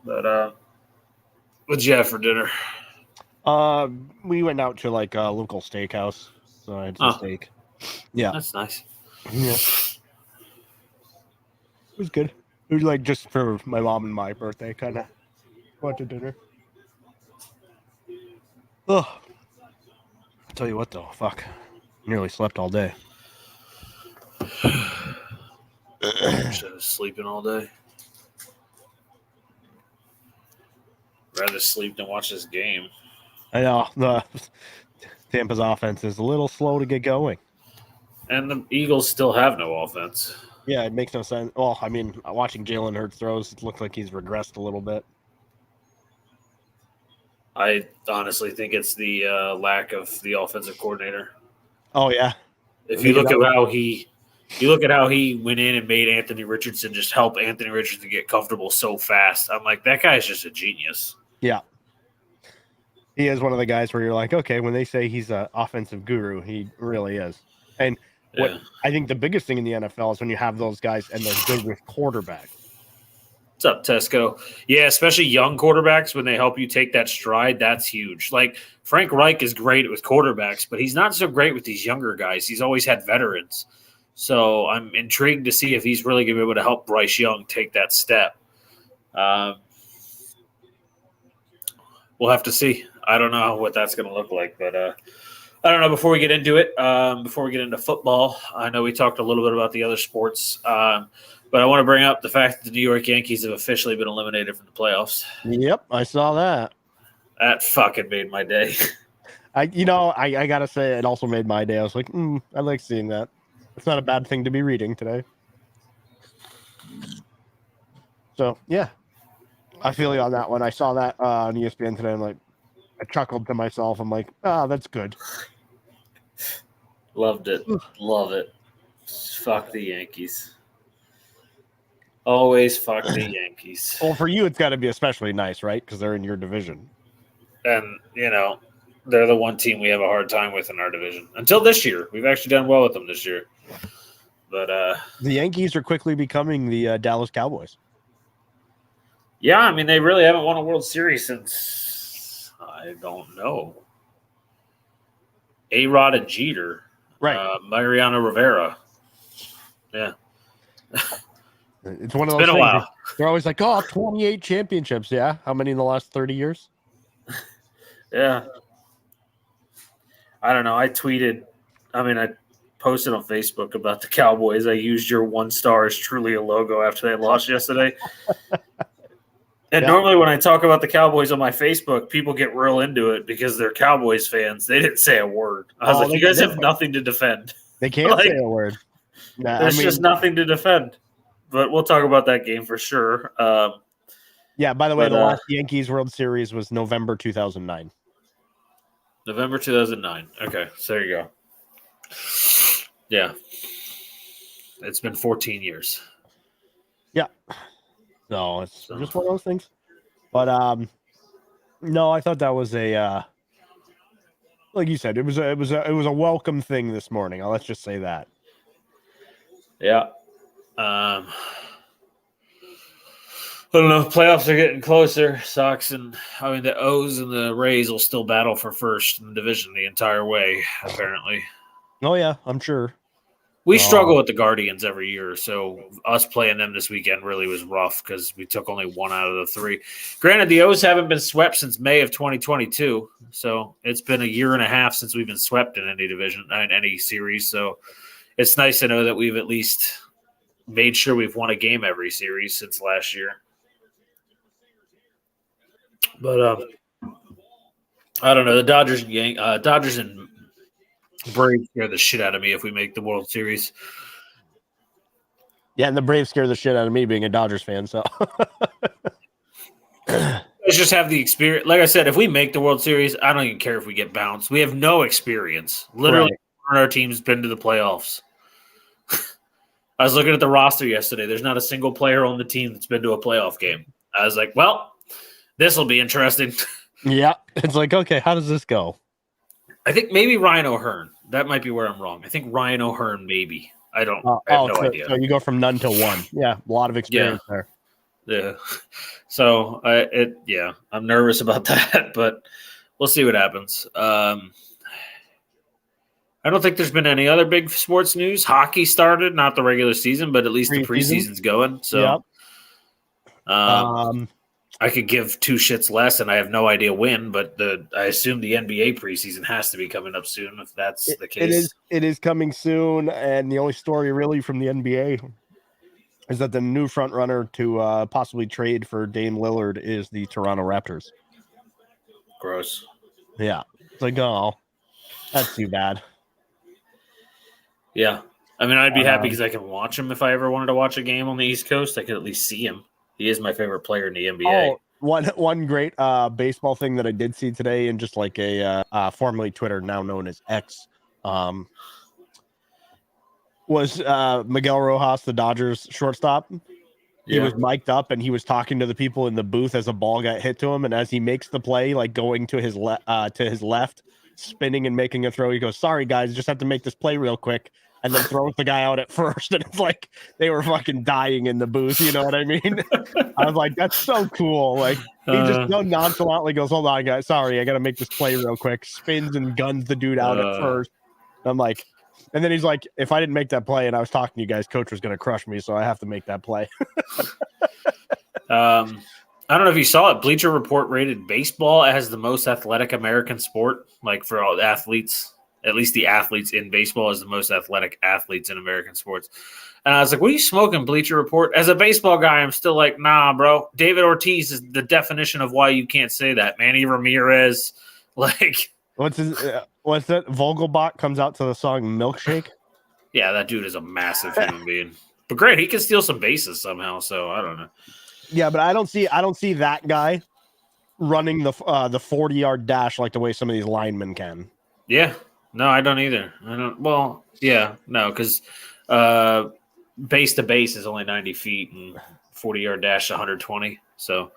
But what'd you have for dinner? We went out to like a local steakhouse, so I had some steak. Yeah, That's nice. Yeah, it was good. It was like just for my mom and my birthday, kind of went to dinner. Oh, I'll tell you what though, fuck, nearly slept all day. Wish I was sleeping all day. Rather sleep than watch this game. I know the Tampa's offense is a little slow to get going. And the Eagles still have no offense. Yeah, it makes no sense. Well, I mean, watching Jalen Hurts throws, it looks like he's regressed a little bit. I honestly think it's the lack of the offensive coordinator. Oh yeah. If you look at how he went in and made Anthony Richardson just help Anthony Richardson get comfortable so fast, I'm like, that guy's just a genius. Yeah. He is one of the guys where you're like, okay, when they say he's an offensive guru, he really is. And what I think the biggest thing in the NFL is when you have those guys and they're good with quarterback. What's up, Tesco? Yeah, especially young quarterbacks, when they help you take that stride, that's huge. Like Frank Reich is great with quarterbacks, but he's not so great with these younger guys. He's always had veterans. So I'm intrigued to see if he's really going to be able to help Bryce Young take that step. We'll have to see. I don't know what that's going to look like, but I don't know. Before we get into it, before we get into football, I know we talked a little bit about the other sports, but I want to bring up the fact that the New York Yankees have officially been eliminated from the playoffs. Yep, I saw that. That fucking made my day. I got to say, it also made my day. I was like, I like seeing that. It's not a bad thing to be reading today. So, yeah. I feel you on that one. I saw that on ESPN today. I'm like, I chuckled to myself. I'm like, that's good. Loved it. Love it. Fuck the Yankees. Always fuck the Yankees. Well, for you, it's got to be especially nice, right? Because they're in your division. And, they're the one team we have a hard time with in our division. Until this year. We've actually done well with them this year. But the Yankees are quickly becoming the Dallas Cowboys. Yeah, I mean, they really haven't won a World Series since, I don't know, A-Rod and Jeter. Right. Mariano Rivera. Yeah. It's one of those been a things. while. They're always like, 28 championships. Yeah. How many in the last 30 years? Yeah. I don't know. I posted on Facebook about the Cowboys. I used your 1 star as truly a logo after they lost yesterday. And normally when I talk about the Cowboys on my Facebook, people get real into it because they're Cowboys fans. They didn't say a word. I was like, you guys have nothing to defend. They can't say a word. There's just nothing to defend. But we'll talk about that game for sure. Yeah, by the way, the last Yankees World Series was November 2009. November 2009. Okay, so there you go. Yeah. It's been 14 years. Yeah. No, it's just one of those things. But no, I thought that was a like you said, it was a welcome thing this morning. Let's just say that. Yeah. I don't know. Playoffs are getting closer. The O's and the Rays will still battle for first in the division the entire way, apparently. Oh yeah, I'm sure. We struggle with the Guardians every year, so us playing them this weekend really was rough because we took only 1 out of the 3. Granted, the O's haven't been swept since May of 2022, so it's been a year and a half since we've been swept in any division, in any series. So it's nice to know that we've at least made sure we've won a game every series since last year. But I don't know. The Dodgers and Braves scare the shit out of me if we make the World Series. Yeah, and the Braves scare the shit out of me being a Dodgers fan. So let's just have the experience. Like I said, if we make the World Series, I don't even care if we get bounced. We have no experience. Literally, our team's been to the playoffs. I was looking at the roster yesterday. There's not a single player on the team that's been to a playoff game. I was like, well, this will be interesting. Yeah, it's like, okay, how does this go? I think maybe Ryan O'Hearn. That might be where I'm wrong. I think Ryan O'Hearn maybe. I have no idea. So you go from none to one. Yeah, a lot of experience there. Yeah. So I'm nervous about that, but we'll see what happens. I don't think there's been any other big sports news. Hockey started, not the regular season, but at least the preseason's going. So I could give two shits less, and I have no idea when, but I assume the NBA preseason has to be coming up soon if that's the case. It is coming soon, and the only story really from the NBA is that the new front runner to possibly trade for Dame Lillard is the Toronto Raptors. Gross. Yeah. It's like, oh, that's too bad. Yeah. I mean, I'd be happy because I can watch him if I ever wanted to watch a game on the East Coast. I could at least see him. He is my favorite player in the NBA. Oh, one great baseball thing that I did see today, and just like a formerly Twitter, now known as X, was Miguel Rojas, the Dodgers shortstop. He was mic'd up and he was talking to the people in the booth as a ball got hit to him, and as he makes the play, like going to his left, spinning and making a throw, he goes, "Sorry guys, just have to make this play real quick," and then throws the guy out at first. And it's like they were fucking dying in the booth, you know what I mean? I was like, that's so cool. Like he just so nonchalantly goes, "Hold on guys, sorry, I gotta make this play real quick," spins and guns the dude out at first. I'm like, and then he's like, "If I didn't make that play and I was talking to you guys, coach was going to crush me, so I have to make that play." I don't know if you saw it. Bleacher Report rated baseball as the most athletic American sport, like for all the athletes. At least the athletes in baseball is the most athletic athletes in American sports. And I was like, what are you smoking, Bleacher Report? As a baseball guy, I'm still like, nah, bro. David Ortiz is the definition of why you can't say that. Manny Ramirez, like. What's that? Vogelbach comes out to the song Milkshake. Yeah, that dude is a massive human being. But great, he can steal some bases somehow, so I don't know. Yeah, but I don't see that guy running the 40-yard dash like the way some of these linemen can. Yeah. No, I don't either. I don't. Well, yeah, no, because base to base is only 90 feet and 40-yard dash 120. So,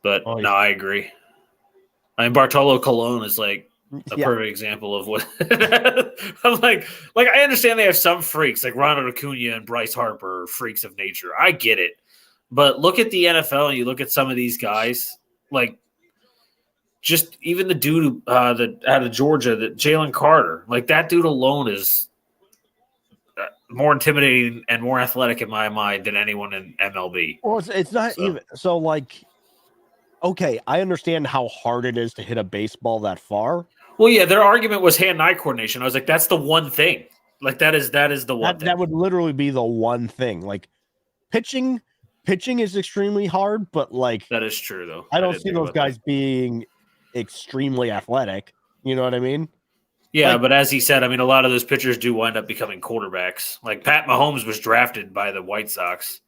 but no, I agree. I mean, Bartolo Colon is like a perfect example of what I'm like I understand they have some freaks like Ronald Acuna and Bryce Harper are freaks of nature. I get it. But look at the NFL and you look at some of these guys, like just even the dude out of Georgia, that Jalen Carter, like that dude alone is more intimidating and more athletic in my mind than anyone in MLB. Well, it's not even so like. Okay, I understand how hard it is to hit a baseball that far. Well, yeah, their argument was hand-eye coordination. I was like, that's the one thing. Like that is the one thing. That would literally be the one thing. Like pitching is extremely hard, but like that is true though. I don't see those guys being extremely athletic. You know what I mean? Yeah, but as he said, I mean, a lot of those pitchers do wind up becoming quarterbacks. Like Pat Mahomes was drafted by the White Sox.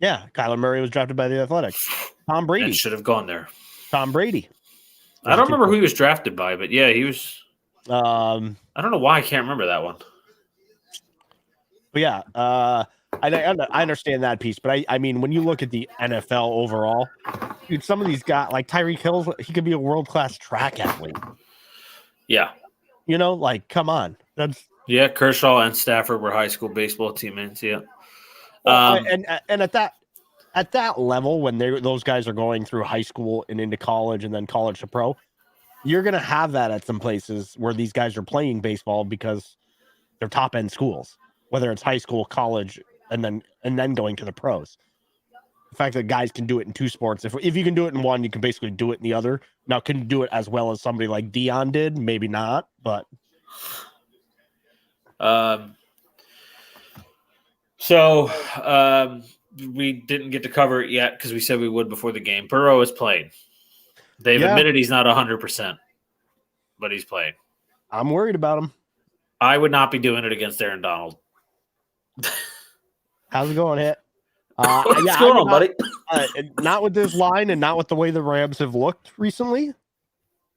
Yeah, Kyler Murray was drafted by the Athletics. Tom Brady should have gone there. Tom Brady. I don't remember who he was drafted by, but yeah, he was. I don't know why I can't remember that one. But yeah, I understand that piece, but I mean, when you look at the NFL overall, dude, some of these guys like Tyreek Hill, he could be a world-class track athlete. Yeah, you know, like come on, Kershaw and Stafford were high school baseball teammates. Yeah. And at that level, when those guys are going through high school and into college and then college to pro, you're going to have that at some places where these guys are playing baseball because they're top end schools, whether it's high school, college, and then going to the pros. The fact that guys can do it in two sports, if you can do it in one, you can basically do it in the other. Now, can you do it as well as somebody like Dion did? Maybe not, but. So we didn't get to cover it yet because we said we would before the game. Burrow is playing. They've admitted he's not 100%, but he's playing. I'm worried about him. I would not be doing it against Aaron Donald. How's it going, Hit? What's going on, buddy? Not with this line and not with the way the Rams have looked recently. No.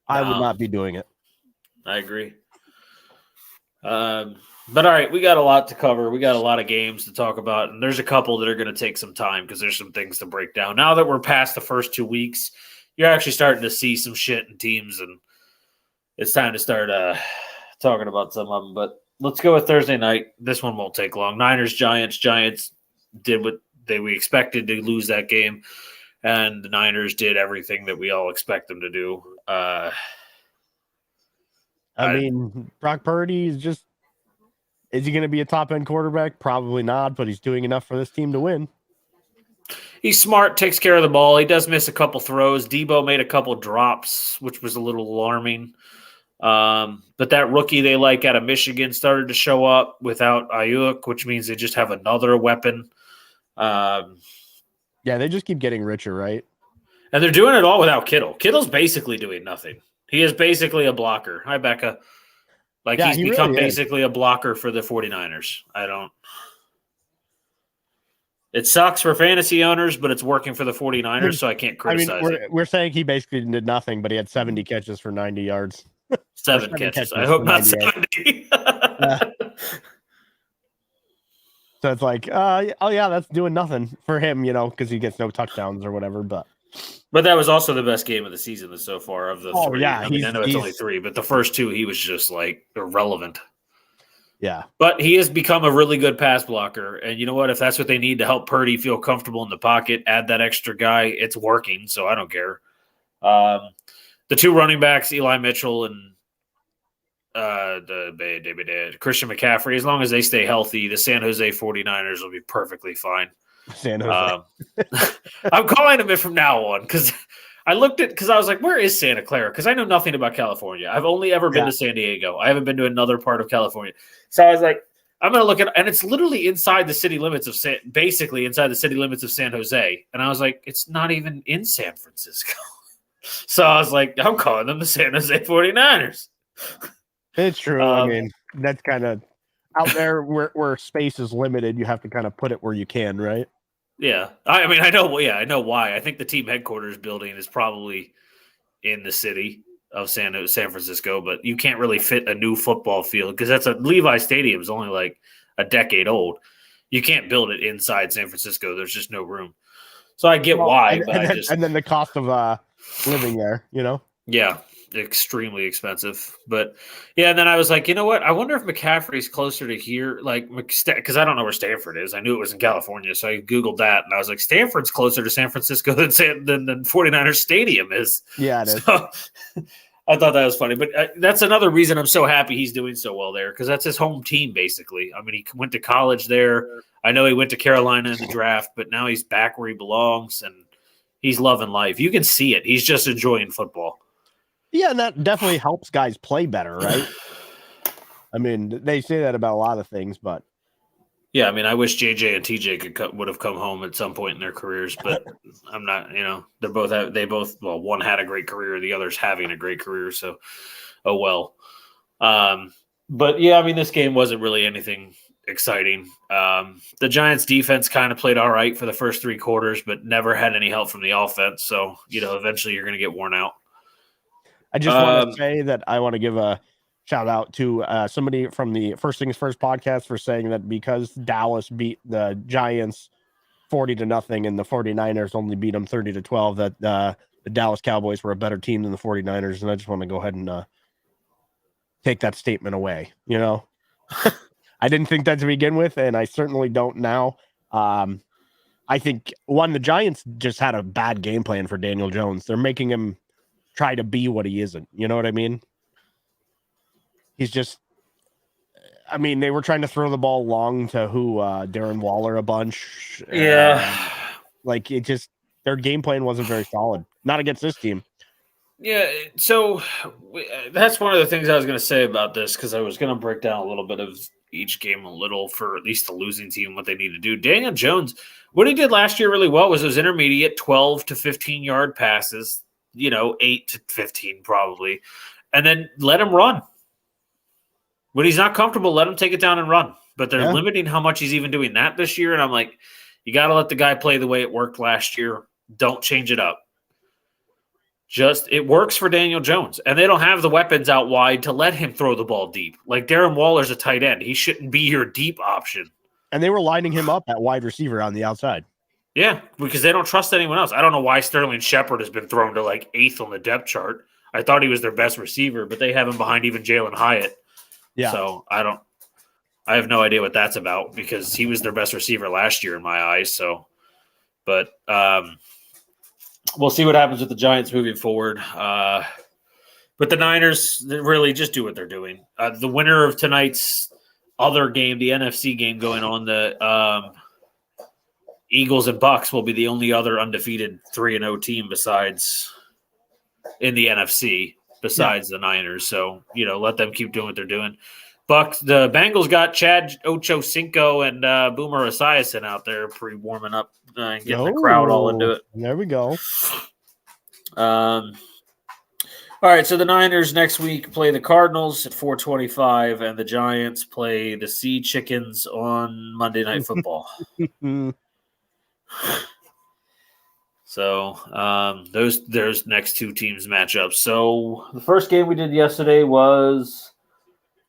I would not be doing it. I agree. But all right, we got a lot to cover. We got a lot of games to talk about, and there's a couple that are going to take some time because there's some things to break down. Now that we're past the first 2 weeks, you're actually starting to see some shit in teams, and it's time to start talking about some of them. But let's go with Thursday night. This one won't take long. Niners, Giants. Giants did what we expected to lose that game, and the Niners did everything that we all expect them to do. I mean, Brock Purdy is he going to be a top end quarterback? Probably not, but he's doing enough for this team to win. He's smart, takes care of the ball. He does miss a couple throws. Debo made a couple drops, which was a little alarming. But that rookie they like out of Michigan started to show up without Ayuk, which means they just have another weapon. Yeah, they just keep getting richer, right? And they're doing it all without Kittle. Kittle's basically doing nothing. He is basically a blocker. Hi, Becca. He's become really basically a blocker for the 49ers. It sucks for fantasy owners, but it's working for the 49ers, so I can't criticize it. We're saying he basically did nothing, but he had 70 catches for 90 yards. 7 catches. I hope not 70. So it's like, oh yeah, that's doing nothing for him, because he gets no touchdowns or whatever. But that was also the best game of the season so far of the 3. Yeah, I know it's only 3, but the first 2 he was just like irrelevant. Yeah. But he has become a really good pass blocker. And you know what? If that's what they need to help Purdy feel comfortable in the pocket, add that extra guy, it's working. So I don't care. The 2 running backs, Eli Mitchell and Christian McCaffrey, as long as they stay healthy, the San Jose 49ers will be perfectly fine. San Jose. I'm calling them it from now on because I was like, where is Santa Clara? Because I know nothing about California. I've only ever been to San Diego. I haven't been to another part of California. So I was like, I'm going to look at, and it's literally inside the city limits of San Jose. And I was like, it's not even in San Francisco. So I was like, I'm calling them the San Jose 49ers. It's true. I mean, that's kind of out there where space is limited. You have to kind of put it where you can, right? Yeah. I know why. I think the team headquarters building is probably in the city of San Francisco, but you can't really fit a new football field because Levi Stadium is only like a decade old. You can't build it inside San Francisco. There's just no room. So I get why. And then the cost of living there, Yeah. Extremely expensive, but yeah. And then I was like, you know what? I wonder if McCaffrey's closer to here, because I don't know where Stanford is. I knew it was in California, so I googled that, and I was like, Stanford's closer to San Francisco than 49ers Stadium is. Yeah, it is. So, I thought that was funny, but that's another reason I'm so happy he's doing so well there because that's his home team basically. I mean, he went to college there. I know he went to Carolina in the draft, but now he's back where he belongs, and he's loving life. You can see it. He's just enjoying football. Yeah, and that definitely helps guys play better, right? I mean, they say that about a lot of things, but yeah, I mean, I wish JJ and TJ would have come home at some point in their careers, but I'm not. One had a great career, the other's having a great career, so oh well. But yeah, I mean, this game wasn't really anything exciting. The Giants defense kind of played all right for the first 3 quarters, but never had any help from the offense. So eventually you're going to get worn out. I just want to say that I want to give a shout out to somebody from the First Things First podcast for saying that because Dallas beat the Giants 40-0 and the 49ers only beat them 30-12, that the Dallas Cowboys were a better team than the 49ers. And I just want to go ahead and take that statement away. I didn't think that to begin with, and I certainly don't now. I think, the Giants just had a bad game plan for Daniel Jones. They're making him try to be what he isn't. You know what I mean? He's just, they were trying to throw the ball long to Darren Waller a bunch. Yeah. Their game plan wasn't very solid. Not against this team. Yeah. So that's one of the things I was going to say about this, because I was going to break down a little bit of each game a little for at least the losing team, what they need to do. Daniel Jones, what he did last year really well was those intermediate 12 to 15 yard passes. 8 to 15 probably, and then let him run. When he's not comfortable, let him take it down and run. But they're limiting how much he's even doing that this year. And I'm like, you got to let the guy play the way it worked last year. Don't change it up. It works for Daniel Jones. And they don't have the weapons out wide to let him throw the ball deep. Like Darren Waller's a tight end. He shouldn't be your deep option. And they were lining him up at wide receiver on the outside. Yeah, because they don't trust anyone else. I don't know why Sterling Shepard has been thrown to 8th on the depth chart. I thought he was their best receiver, but they have him behind even Jalen Hyatt. Yeah. So I have no idea what that's about because he was their best receiver last year in my eyes. So But we'll see what happens with the Giants moving forward. But the Niners, they really just do what they're doing. The winner of tonight's other game, the NFC game going on, the Eagles and Bucks will be the only other undefeated 3-0 team besides in the NFC besides the Niners. So, let them keep doing what they're doing. The Bengals got Chad Ochocinco and Boomer Esiason out there pre-warming up and getting the crowd all into it. There we go. All right, so the Niners next week play the Cardinals at 4:25, and the Giants play the Sea Chickens on Monday Night Football. So those next two teams match up. So the first game we did yesterday was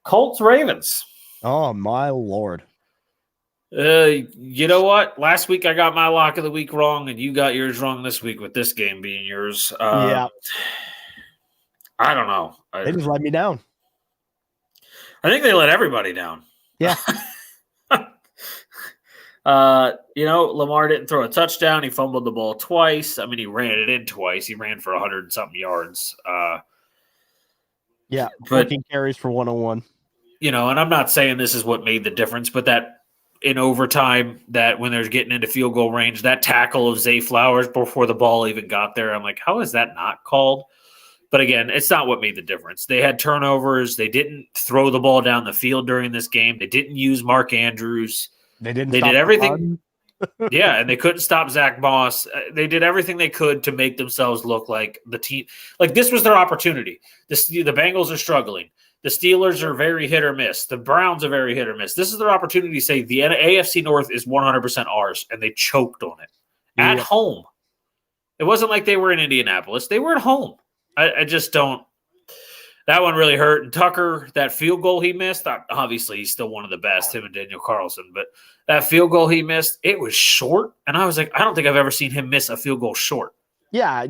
Colts-Ravens. Oh, my Lord. You know what? Last week I got my lock of the week wrong, and you got yours wrong this week with this game being yours. Yeah. I don't know. They just let me down. I think they let everybody down. Yeah. Lamar didn't throw a touchdown. He fumbled the ball twice. I mean, he ran it in twice. He ran for 100-something yards. Yeah, but 14 carries for 101. And I'm not saying this is what made the difference, but that in overtime, that when they're getting into field goal range, that tackle of Zay Flowers before the ball even got there, I'm like, how is that not called? But again, it's not what made the difference. They had turnovers. They didn't throw the ball down the field during this game. They didn't use Mark Andrews. They did everything. Yeah, and they couldn't stop Zach Moss. They did everything they could to make themselves look like the team. Like, this was their opportunity. The Bengals are struggling. The Steelers are very hit or miss. The Browns are very hit or miss. This is their opportunity to say the AFC North is 100% ours, and they choked on it at home. It wasn't like they were in Indianapolis. They were at home. I just don't. That one really hurt. And Tucker, that field goal he missed, obviously he's still one of the best, him and Daniel Carlson, but that field goal he missed, it was short. And I was like, I don't think I've ever seen him miss a field goal short. Yeah,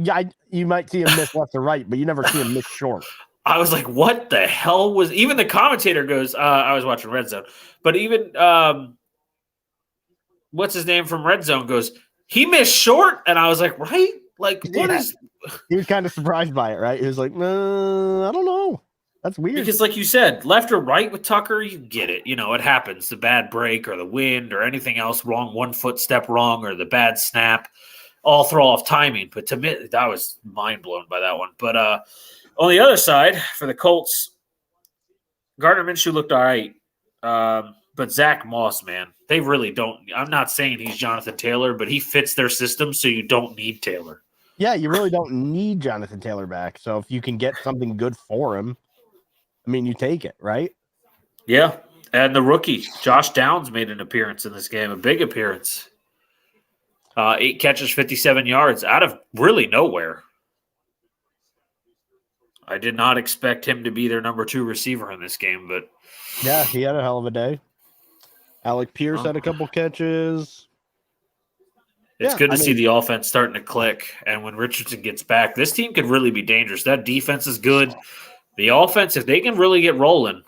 you might see him miss left or right, but you never see him miss short. I was like, what the hell was – even the commentator goes, I was watching Red Zone, but even what's his name from Red Zone goes, he missed short? And I was like, right? Like, what is – he was kind of surprised by it, right? He was like, I don't know. That's weird. Because like you said, left or right with Tucker, you get it. It happens. The bad break or the wind or anything else wrong, 1 foot step wrong or the bad snap, all throw off timing. But to me, I was mind blown by that one. But on the other side, for the Colts, Gardner Minshew looked all right. But Zach Moss, man, they really don't. I'm not saying he's Jonathan Taylor, but he fits their system, so you don't need Taylor. Yeah, you really don't need Jonathan Taylor back. So if you can get something good for him, I mean, you take it, right? Yeah. And the rookie, Josh Downs, made an appearance in this game, a big appearance. 8 catches, 57 yards out of really nowhere. I did not expect him to be their number 2 receiver in this game, but yeah, he had a hell of a day. Alec Pierce had a couple catches. It's good to see the offense starting to click. And when Richardson gets back, this team could really be dangerous. That defense is good. The offense, if they can really get rolling,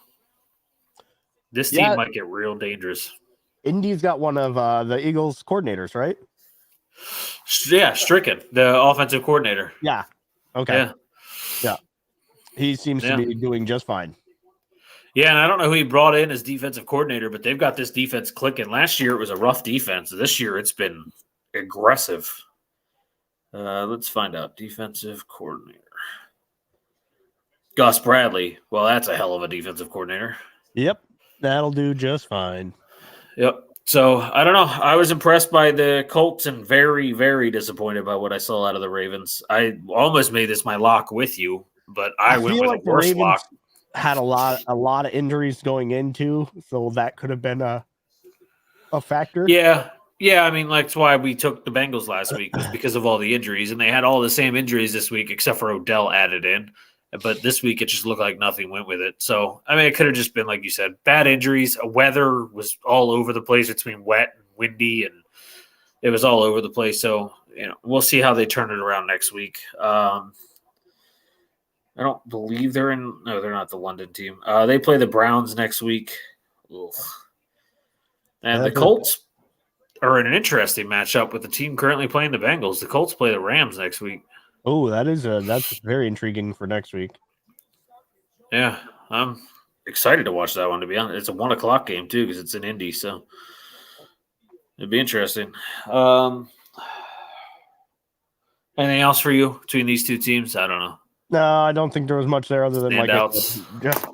this team might get real dangerous. Indy's got one of the Eagles coordinators, right? Yeah, Stricken, the offensive coordinator. Yeah. Okay. Yeah. He seems to be doing just fine. Yeah, and I don't know who he brought in as defensive coordinator, but they've got this defense clicking. Last year it was a rough defense. This year it's been aggressive. Let's find out. Defensive coordinator. Gus Bradley. Well, that's a hell of a defensive coordinator. Yep. That'll do just fine. Yep. So, I don't know. I was impressed by the Colts and very, very disappointed by what I saw out of the Ravens. I almost made this my lock with you, but I went with like the worst lock. Had a lot of injuries going into, so that could have been a factor. Yeah. Yeah, I mean, that's why we took the Bengals last week, was because of all the injuries, and they had all the same injuries this week except for Odell added in. But this week it just looked like nothing went with it. So, I mean, it could have just been, like you said, bad injuries. Weather was all over the place between wet and windy, and it was all over the place. So, we'll see how they turn it around next week. I don't believe they're not the London team. They play the Browns next week. Ugh. And the Colts, are in an interesting matchup with the team currently playing the Bengals. The Colts play the Rams next week. Oh, that's very intriguing for next week. Yeah, I'm excited to watch that one, to be honest. It's a 1:00 game, too, because it's in Indy, so it'd be interesting. Anything else for you between these two teams? I don't know. No, I don't think there was much there other than like I said, just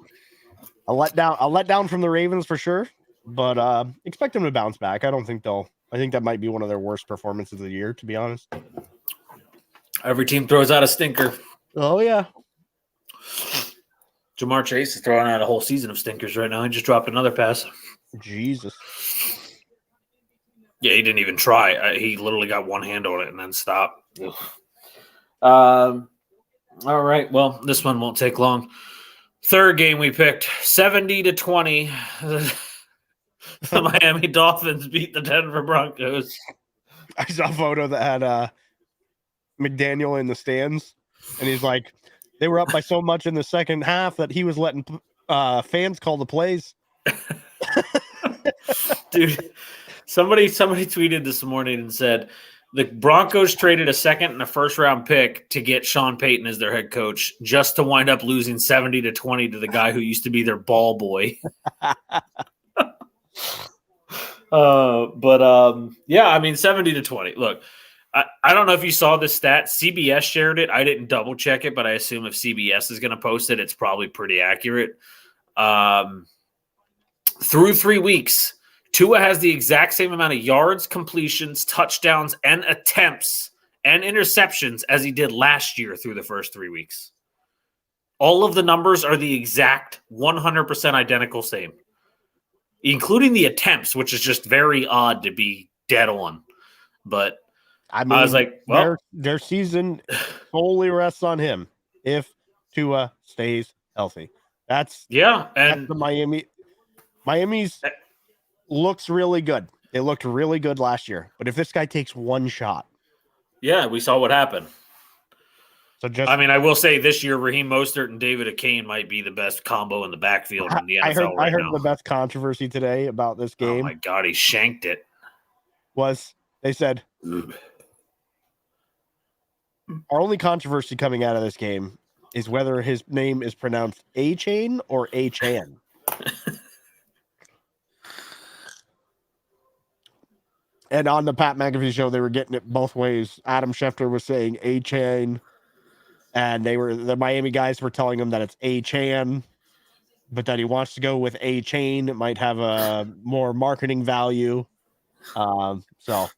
a letdown from the Ravens for sure. But expect them to bounce back. I think that might be one of their worst performances of the year, to be honest. Every team throws out a stinker. Oh yeah. Jamar Chase is throwing out a whole season of stinkers right now. He just dropped another pass. Jesus. Yeah, he didn't even try. He literally got one hand on it and then stopped. All right. Well, this one won't take long. Third game we picked 70-20. The Miami Dolphins beat the Denver Broncos. I saw a photo that had McDaniel in the stands, and he's like, they were up by so much in the second half that he was letting fans call the plays. Dude, somebody tweeted this morning and said the Broncos traded a second and a first-round pick to get Sean Payton as their head coach, just to wind up losing 70-20 to the guy who used to be their ball boy. Yeah, I mean 70-20. Look, I don't know if you saw this stat. CBS shared it. I didn't double check it, but I assume if CBS is going to post it, it's probably pretty accurate. Through 3 weeks, Tua has the exact same amount of yards, completions, touchdowns, and attempts and interceptions as he did last year through the first 3 weeks. All of the numbers are the exact 100% identical same, including the attempts, which is just very odd to be dead on. But I was like, well, their season solely rests on him if Tua stays healthy. That's the Miami's looks really good. They looked really good last year. But if this guy takes one shot. Yeah, we saw what happened. So I will say this year, Raheem Mostert and David Akane might be the best combo in the backfield in the NFL I heard the best controversy today about this game. Oh, my God, he shanked it. Was they said, our only controversy coming out of this game is whether his name is pronounced A-Chain or A-Chan. And on the Pat McAfee show, they were getting it both ways. Adam Schefter was saying A-Chain, and the Miami guys were telling him that it's A-Chan, but that he wants to go with A-Chain. It might have a more marketing value. So,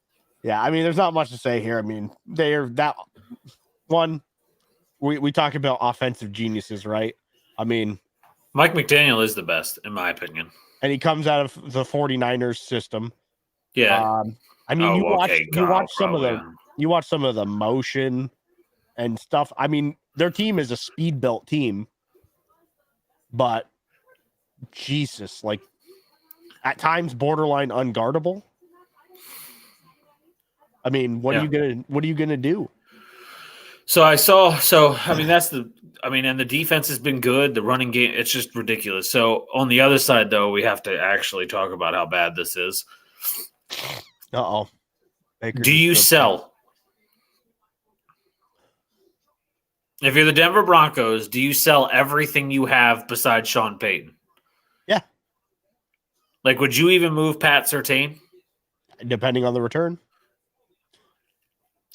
yeah, I mean, there's not much to say here. I mean, they're that one. We talk about offensive geniuses, right? I mean, Mike McDaniel is the best, in my opinion. And he comes out of the 49ers system. Yeah. I mean, you watch some of the motion and stuff. I mean, their team is a speed built team, but Jesus, like at times borderline unguardable. I mean, what are you gonna do? And the defense has been good. The running game, it's just ridiculous. So on the other side, though, we have to actually talk about how bad this is. Uh-oh. Do you sell? If you're the Denver Broncos, do you sell everything you have besides Sean Payton? Yeah. Like, would you even move Pat Surtain? Depending on the return.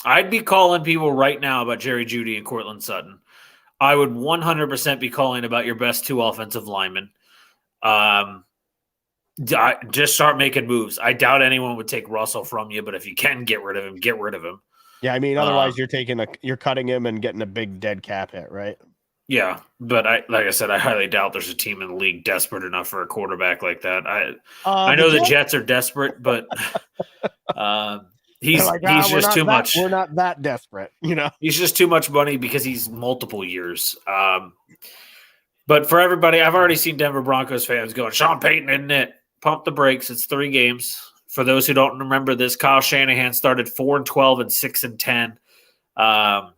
I'd be calling people right now about Jerry Jeudy and Courtland Sutton. I would 100% be calling about your best two offensive linemen. Just start making moves. I doubt anyone would take Russell from you, but if you can get rid of him, get rid of him. Yeah, I mean, otherwise you're cutting him and getting a big dead cap hit, right? Yeah, but like I said, I highly doubt there's a team in the league desperate enough for a quarterback like that. I know the Jets are desperate, but he's just too much. We're not that desperate, you know. He's just too much money because he's multiple years. But for everybody, I've already seen Denver Broncos fans going, Sean Payton, isn't it? Pump the brakes. It's 3 games. For those who don't remember this, Kyle Shanahan started 4-12 and 6-10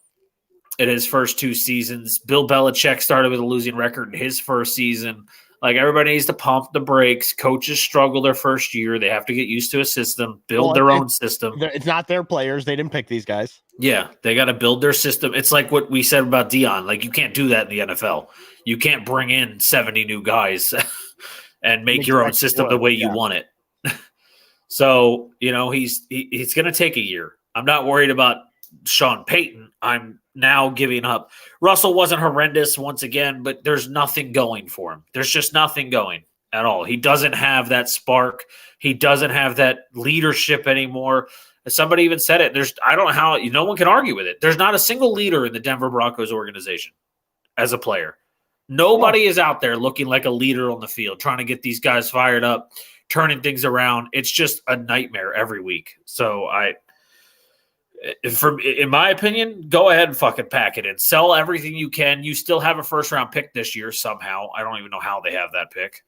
in his first 2 seasons. Bill Belichick started with a losing record in his first season. Like everybody needs to pump the brakes. Coaches struggle their first year. They have to get used to a system, build their own system. It's not their players. They didn't pick these guys. Yeah, they got to build their system. It's like what we said about Dion. Like you can't do that in the NFL. You can't bring in 70 new guys and make your own system the way you want it. So, he's going to take a year. I'm not worried about Sean Payton. I'm now giving up. Russell wasn't horrendous once again, but there's nothing going for him. There's just nothing going at all. He doesn't have that spark. He doesn't have that leadership anymore. Somebody even said it. I don't know how no one can argue with it. There's not a single leader in the Denver Broncos organization as a player. Nobody is out there looking like a leader on the field, trying to get these guys fired up, turning things around. It's just a nightmare every week. So in my opinion, go ahead and fucking pack it in. Sell everything you can. You still have a first round pick this year somehow. I don't even know how they have that pick.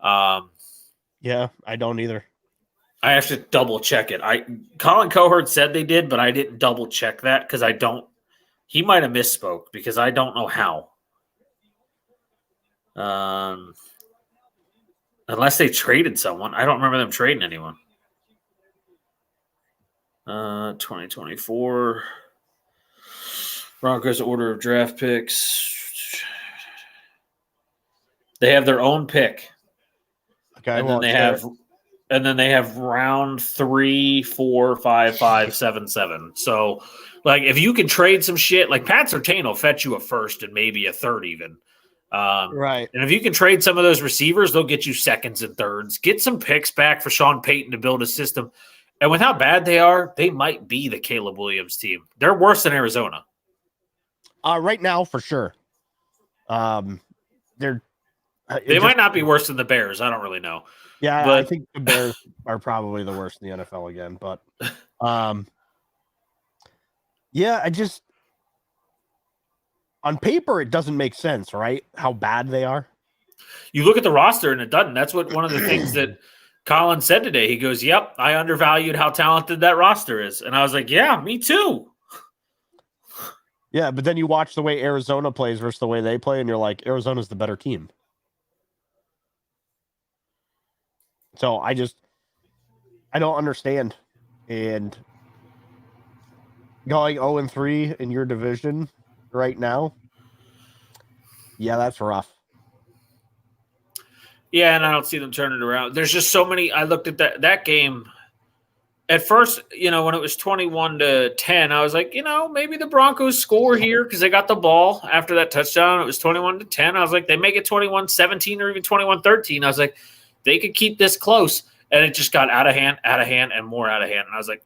Yeah, I don't either. I have to double check it. Colin Cowherd said they did, but I didn't double check that because he might have misspoke because I don't know how. Unless they traded someone. I don't remember them trading anyone. 2024 Broncos order of draft picks. They have their own pick. Okay. And then they have round 3, 4, 5, 5, 7, 7. So, like, if you can trade some shit, like Pat Surtain will fetch you a first and maybe a third even. Right. And if you can trade some of those receivers, they'll get you seconds and thirds. Get some picks back for Sean Payton to build a system. And with how bad they are, they might be the Caleb Williams team. They're worse than Arizona. Right now, for sure. They might not be worse than the Bears. I don't really know. Yeah, but I think the Bears are probably the worst in the NFL again. But, yeah, on paper, it doesn't make sense, right? How bad they are. You look at the roster and it doesn't. That's one of the things that Colin said today. He goes, "Yep, I undervalued how talented that roster is," and I was like, "Yeah, me too." Yeah, but then you watch the way Arizona plays versus the way they play, and you're like, Arizona's the better team. So I don't understand. And going 0-3 in your division right now, yeah, that's rough. Yeah, and I don't see them turning it around. There's just so many. I looked at that game. At first, when it was 21-10, I was like, maybe the Broncos score here because they got the ball after that touchdown. It was 21-10. I was like, they make it 21-17 or even 21-13. I was like, they could keep this close. And it just got out of hand, and more out of hand. And I was like,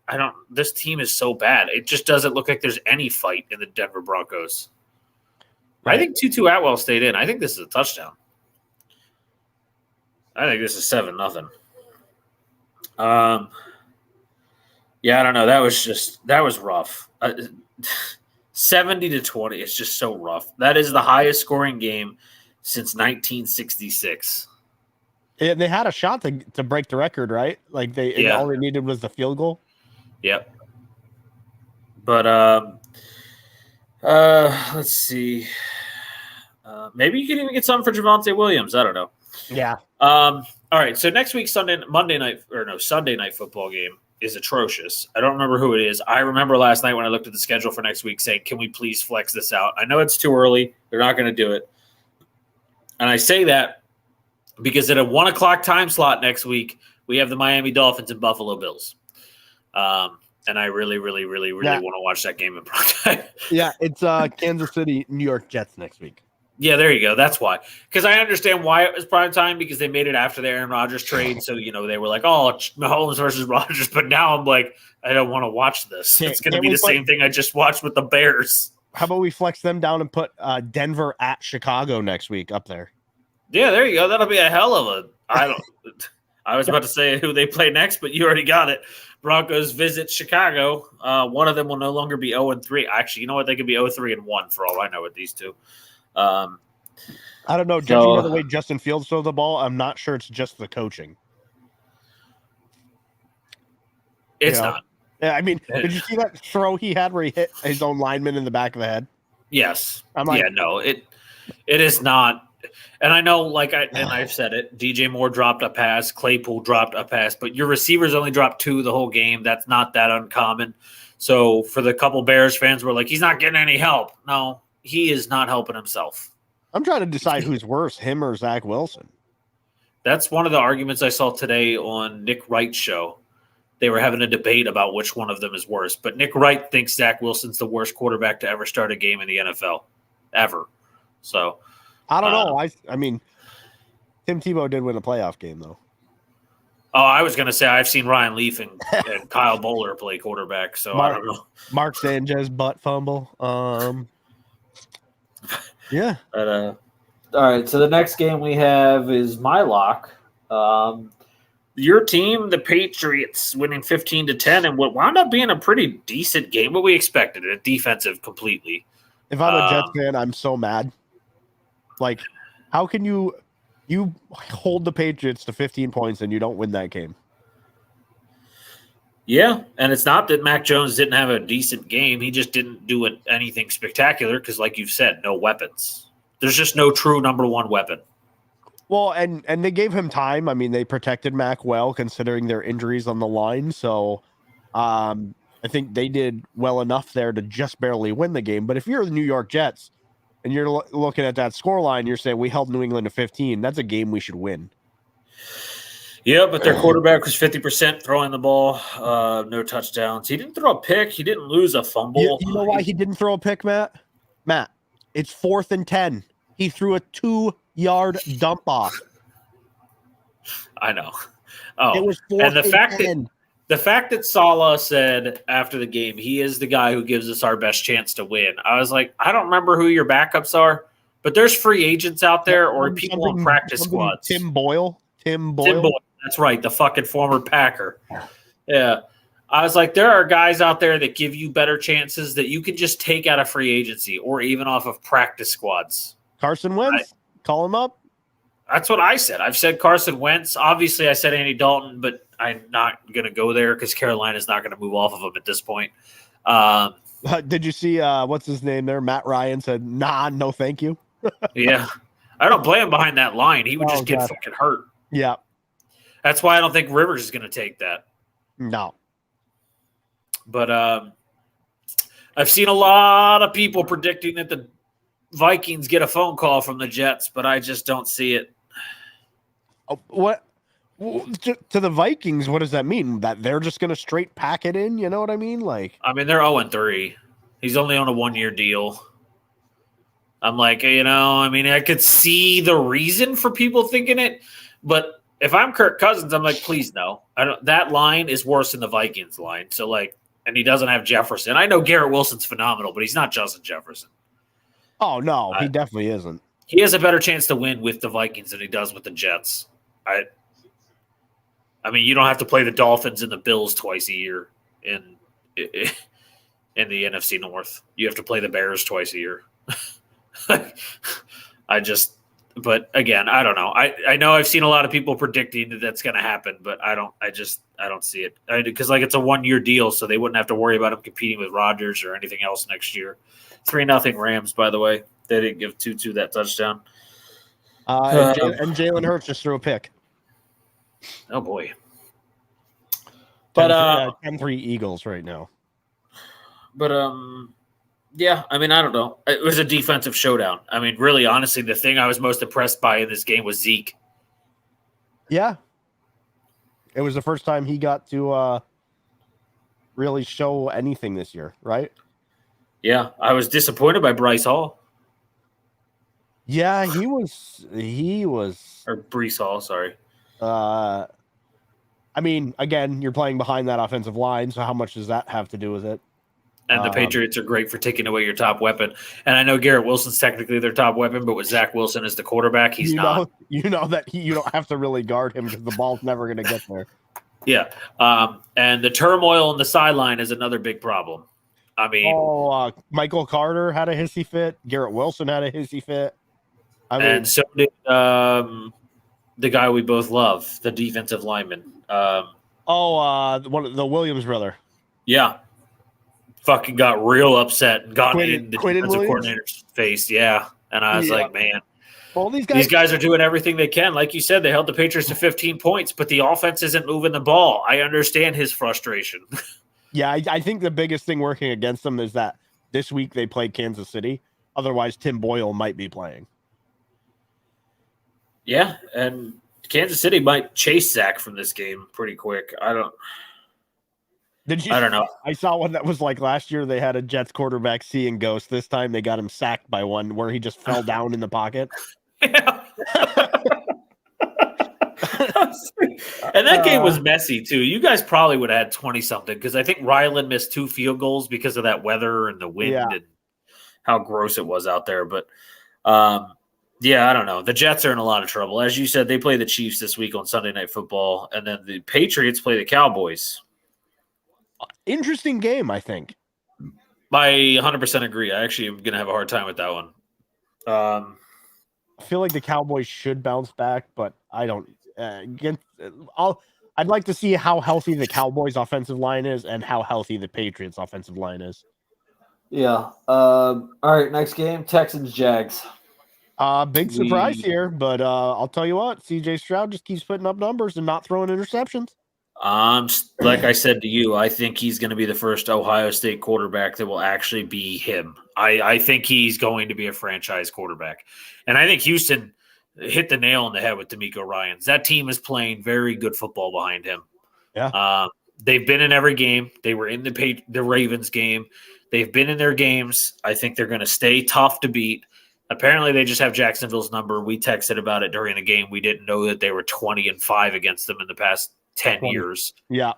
this team is so bad. It just doesn't look like there's any fight in the Denver Broncos. Right. I think Tutu Atwell stayed in. I think this is a touchdown. I think this is 7-0. Yeah, I don't know. That was rough. 70-20. It's just so rough. That is the highest scoring game since 1966. And they had a shot to break the record, right? Like all they needed was the field goal. Yep. But let's see. Maybe you can even get something for Javonte Williams. I don't know. Yeah. All right. So next week, Sunday night football game is atrocious. I don't remember who it is. I remember last night when I looked at the schedule for next week saying, can we please flex this out? I know it's too early. They're not going to do it. And I say that because at a 1:00 time slot next week, we have the Miami Dolphins and Buffalo Bills. And I really, really, really, really want to watch that game in prime time. Yeah, it's Kansas City, New York Jets next week. Yeah, there you go. That's why. Because I understand why it was prime time because they made it after the Aaron Rodgers trade. So, they were like, oh, Mahomes versus Rodgers. But now I'm like, I don't want to watch this. It's going to be the same thing I just watched with the Bears. How about we flex them down and put Denver at Chicago next week up there? Yeah, there you go. That'll be a hell of a – I was about to say who they play next, but you already got it. Broncos visit Chicago. One of them will no longer be 0-3. Actually, you know what? They could be 0-3-1 for all I know with these two. I don't know. Judging by the way Justin Fields throws the ball, I'm not sure it's just the coaching. It's not. Yeah, I mean, did you see that throw he had where he hit his own lineman in the back of the head? Yes. I'm like, no, it is not. and I know, I've said it, DJ Moore dropped a pass, Claypool dropped a pass, but your receivers only dropped 2 the whole game. That's not that uncommon. So for the couple Bears fans were like, he's not getting any help. No, he is not helping himself. I'm trying to decide who's worse, him or Zach Wilson. That's one of the arguments I saw today on Nick Wright's show. They were having a debate about which one of them is worse. But Nick Wright thinks Zach Wilson's the worst quarterback to ever start a game in the NFL, ever. So I don't know. I mean, Tim Tebow did win a playoff game, though. Oh, I was going to say I've seen Ryan Leaf and Kyle Bowler play quarterback, so I don't know. Mark Sanchez butt fumble. Yeah. But, all right, so the next game we have is my lock. Your team, the Patriots, winning 15-10, and what wound up being a pretty decent game, what we expected, a defensive completely. If I'm a Jets fan, I'm so mad. Like, how can you hold the Patriots to 15 points and you don't win that game? Yeah, and it's not that Mac Jones didn't have a decent game. He just didn't do anything spectacular because, like you've said, no weapons. There's just no true number one weapon. Well, and they gave him time. I mean, they protected Mac well considering their injuries on the line. So I think they did well enough there to just barely win the game. But if you're the New York Jets and you're looking at that scoreline, you're saying we held New England to 15. That's a game we should win. Yeah, but their quarterback was 50% throwing the ball, no touchdowns. He didn't throw a pick. He didn't lose a fumble. You know why he didn't throw a pick, Matt? Matt, it's 4th and 10. He threw a 2-yard dump off. I know. Oh, it was 4th and the fact that Saleh said after the game, he is the guy who gives us our best chance to win. I was like, I don't remember who your backups are, but there's free agents out there or people on practice squads. Tim Boyle. That's right, the fucking former Packer. Yeah. I was like, there are guys out there that give you better chances that you can just take out of free agency or even off of practice squads. Carson Wentz, call him up. That's what I said. I've said Carson Wentz. Obviously, I said Andy Dalton, but I'm not going to go there because Carolina's not going to move off of him at this point. Did you see what's his name there? Matt Ryan said, nah, no thank you. Yeah. I don't play him behind that line. He would just get fucking hurt. Yeah. That's why I don't think Rivers is going to take that. No. But I've seen a lot of people predicting that the Vikings get a phone call from the Jets, but I just don't see it. What to the Vikings? What does that mean? That they're just going to straight pack it in? You know what I mean? Like, I mean, they're 0-3. He's only on a 1-year deal. I'm like, I could see the reason for people thinking it, but if I'm Kirk Cousins, I'm like, please no. That line is worse than the Vikings line. So and he doesn't have Jefferson. I know Garrett Wilson's phenomenal, but he's not Justin Jefferson. Oh no, he definitely isn't. He has a better chance to win with the Vikings than he does with the Jets. I mean, you don't have to play the Dolphins and the Bills twice a year in the NFC North. You have to play the Bears twice a year. But again, I don't know. I know I've seen a lot of people predicting that that's going to happen, but I don't see it. Because it's a 1-year deal, so they wouldn't have to worry about him competing with Rodgers or anything else next year. 3-0 Rams, by the way. They didn't give Tutu that touchdown. And Jalen Hurts just threw a pick. Oh boy. But 10-3 Eagles right now. But yeah, I mean, I don't know. It was a defensive showdown. I mean, really, honestly, the thing I was most impressed by in this game was Zeke. Yeah. It was the first time he got to really show anything this year, right? Yeah, I was disappointed by Bryce Hall. Yeah, he was or Breece Hall, sorry. I mean, again, you're playing behind that offensive line, so how much does that have to do with it? And the Patriots are great for taking away your top weapon. And I know Garrett Wilson's technically their top weapon, but with Zach Wilson as the quarterback, he's not. You know that you don't have to really guard him because the ball's never going to get there. Yeah. And the turmoil on the sideline is another big problem. I mean, Michael Carter had a hissy fit. Garrett Wilson had a hissy fit. And so did the guy we both love, the defensive lineman. One of the Williams brother. Yeah. Fucking got real upset and got in the Quinn defensive coordinator's face. Yeah. And I was like, man. All these These guys are doing everything they can. Like you said, they held the Patriots to 15 points, but the offense isn't moving the ball. I understand his frustration. Yeah, I think the biggest thing working against them is that this week they played Kansas City. Otherwise, Tim Boyle might be playing. Yeah, and Kansas City might chase Zach from this game pretty quick. I don't know. I saw one that was like last year they had a Jets quarterback seeing ghost. This time they got him sacked by one where he just fell down in the pocket. Yeah. And that game was messy too. You guys probably would have had 20 something because I think Ryland missed 2 field goals because of that weather and the wind and how gross it was out there. But yeah, I don't know. The Jets are in a lot of trouble. As you said, they play the Chiefs this week on Sunday Night Football, and then the Patriots play the Cowboys. Interesting game, I think. I 100% agree. I actually am going to have a hard time with that one. I feel like the Cowboys should bounce back, but I don't. I'd like to see how healthy the Cowboys' offensive line is and how healthy the Patriots' offensive line is. Yeah. All right, next game, Texans-Jags. Big surprise here, but I'll tell you what, CJ Stroud just keeps putting up numbers and not throwing interceptions. Like I said to you, I think he's going to be the first Ohio State quarterback that will actually be him. I think he's going to be a franchise quarterback. And I think Houston hit the nail on the head with DeMeco Ryans. That team is playing very good football behind him. Yeah. They've been in every game. They were in the Ravens game. They've been in their games. I think they're going to stay tough to beat. Apparently, they just have Jacksonville's number. We texted about it during the game. We didn't know that they were 20-5 against them in the past 10 years. Yeah.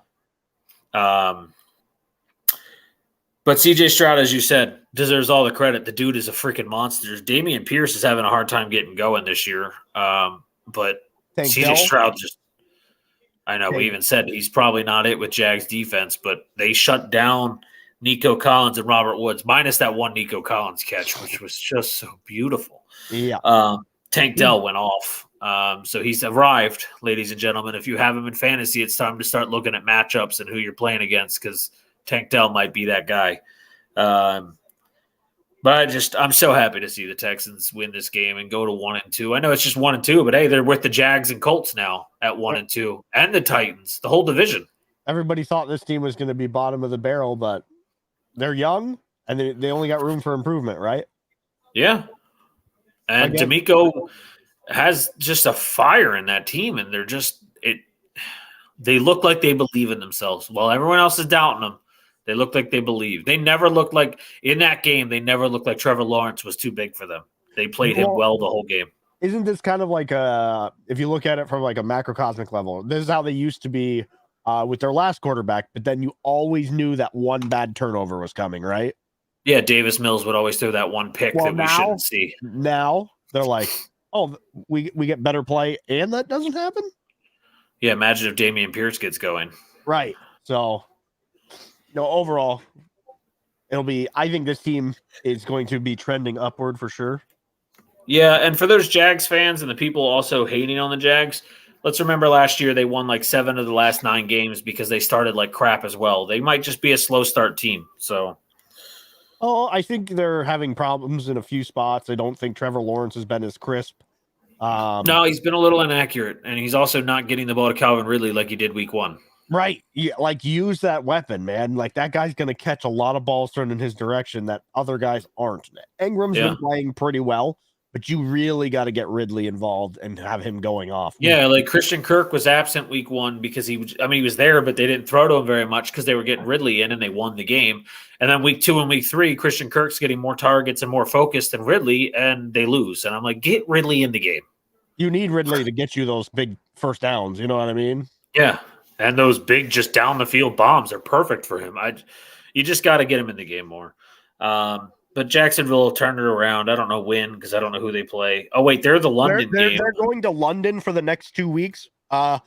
But CJ Stroud, as you said, deserves all the credit. The dude is a freaking monster. Damian Pierce is having a hard time getting going this year. But CJ Stroud I know we even said he's probably not it with Jags defense, but they shut down Nico Collins and Robert Woods, minus that one Nico Collins catch, which was just so beautiful. Yeah. Tank Dell went off. So he's arrived, ladies and gentlemen. If you have him in fantasy, it's time to start looking at matchups and who you're playing against because Tank Dell might be that guy. But I'm so happy to see the Texans win this game and go to 1-2. I know it's just 1-2, but hey, they're with the Jags and Colts now at 1-2, and the Titans, the whole division. Everybody thought this team was going to be bottom of the barrel, but they're young and they only got room for improvement, right? Yeah. And DeMeco has just a fire in that team, and they look like they believe in themselves. While everyone else is doubting them, they look like they believe. They never looked like – in that game, they never looked like Trevor Lawrence was too big for them. They played him well the whole game. Isn't this kind of like if you look at it from like a macrocosmic level, this is how they used to be with their last quarterback, but then you always knew that one bad turnover was coming, right? Yeah, Davis Mills would always throw that one pick that we shouldn't see. Now they're like, oh, we get better play, and that doesn't happen? Yeah, imagine if Damian Pierce gets going. Right. So, overall, I think this team is going to be trending upward for sure. Yeah, and for those Jags fans and the people also hating on the Jags, let's remember last year they won like 7 of the last 9 games because they started like crap as well. They might just be a slow start team. So, I think they're having problems in a few spots. I don't think Trevor Lawrence has been as crisp. No, he's been a little inaccurate, and he's also not getting the ball to Calvin Ridley like he did week 1. Right. Yeah, like use that weapon, man. Like that guy's going to catch a lot of balls thrown in his direction that other guys aren't. Ingram's been playing pretty well, but you really got to get Ridley involved and have him going off. Yeah, like Christian Kirk was absent week 1 because he was there, but they didn't throw to him very much because they were getting Ridley in and they won the game. And then week 2 and week 3, Christian Kirk's getting more targets and more focus than Ridley, and they lose. And I'm like, get Ridley in the game. You need Ridley to get you those big first downs. You know what I mean? Yeah. And those big, just down the field bombs are perfect for him. You just got to get him in the game more. But Jacksonville turned it around. I don't know when because I don't know who they play. Oh wait, they're the London game. They're going to London for the next 2 weeks. So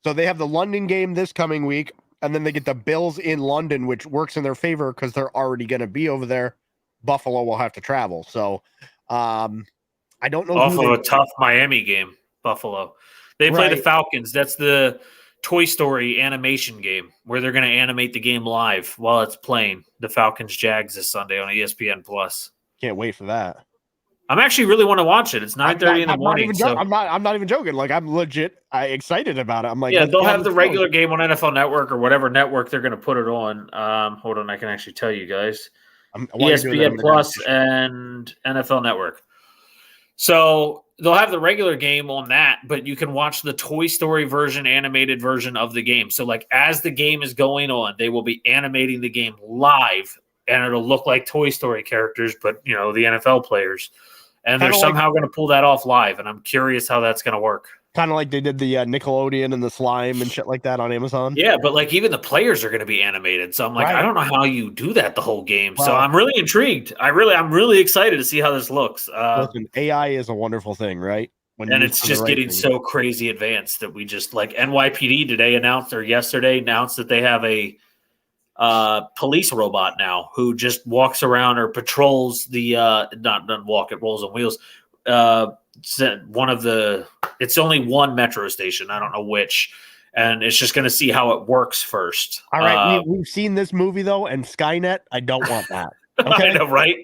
they have the London game this coming week, and then they get the Bills in London, which works in their favor because they're already going to be over there. Buffalo will have to travel. So I don't know. Off of a tough Miami game, Buffalo. They play the Falcons. That's the Toy Story animation game where they're going to animate the game live while it's playing. The Falcons Jags this Sunday on ESPN Plus. Can't wait for that. I'm actually really want to watch it. It's 9:30 in the morning. I'm not even joking. Like I'm legit excited about it. I'm like, yeah, they'll have the regular game on NFL Network or whatever network they're going to put it on. Hold on, I can actually tell you guys. ESPN Plus and NFL Network. So they'll have the regular game on that, but you can watch the Toy Story animated version of the game. So like as the game is going on, they will be animating the game live, and it'll look like Toy Story characters, but the NFL players. And they're somehow going to pull that off live, and I'm curious how that's going to work. Kind of like they did the Nickelodeon and the slime and shit like that on Amazon. Yeah, but like even the players are going to be animated. So I'm like, I don't know how you do that the whole game. Well, so I'm really intrigued. I'm really excited to see how this looks. Listen, AI is a wonderful thing, right? And it's just getting so crazy advanced that we just like NYPD yesterday announced that they have a police robot now who just walks around or patrols the not walk, it rolls on wheels. It's only one metro station. I don't know which, and it's just going to see how it works first. All right, we've seen this movie though, and Skynet. I don't want that. Okay, I know, right?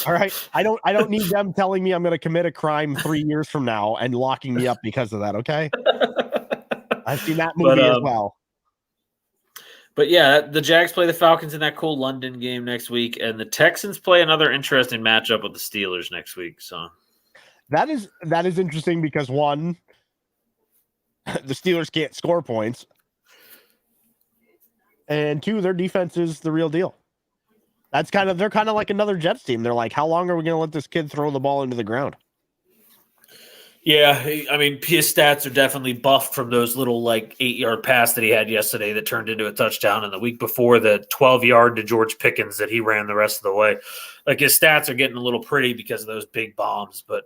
All right, I don't need them telling me I'm going to commit a crime 3 years from now and locking me up because of that. Okay, I've seen that movie as well. But yeah, the Jags play the Falcons in that cool London game next week, and the Texans play another interesting matchup with the Steelers next week. So that is interesting because one, the Steelers can't score points, and two, their defense is the real deal. They're kind of like another Jets team. They're like, how long are we going to let this kid throw the ball into the ground? Yeah, I mean, his stats are definitely buffed from those little 8-yard pass that he had yesterday that turned into a touchdown, and the week before the 12-yard to George Pickens that he ran the rest of the way. Like his stats are getting a little pretty because of those big bombs, but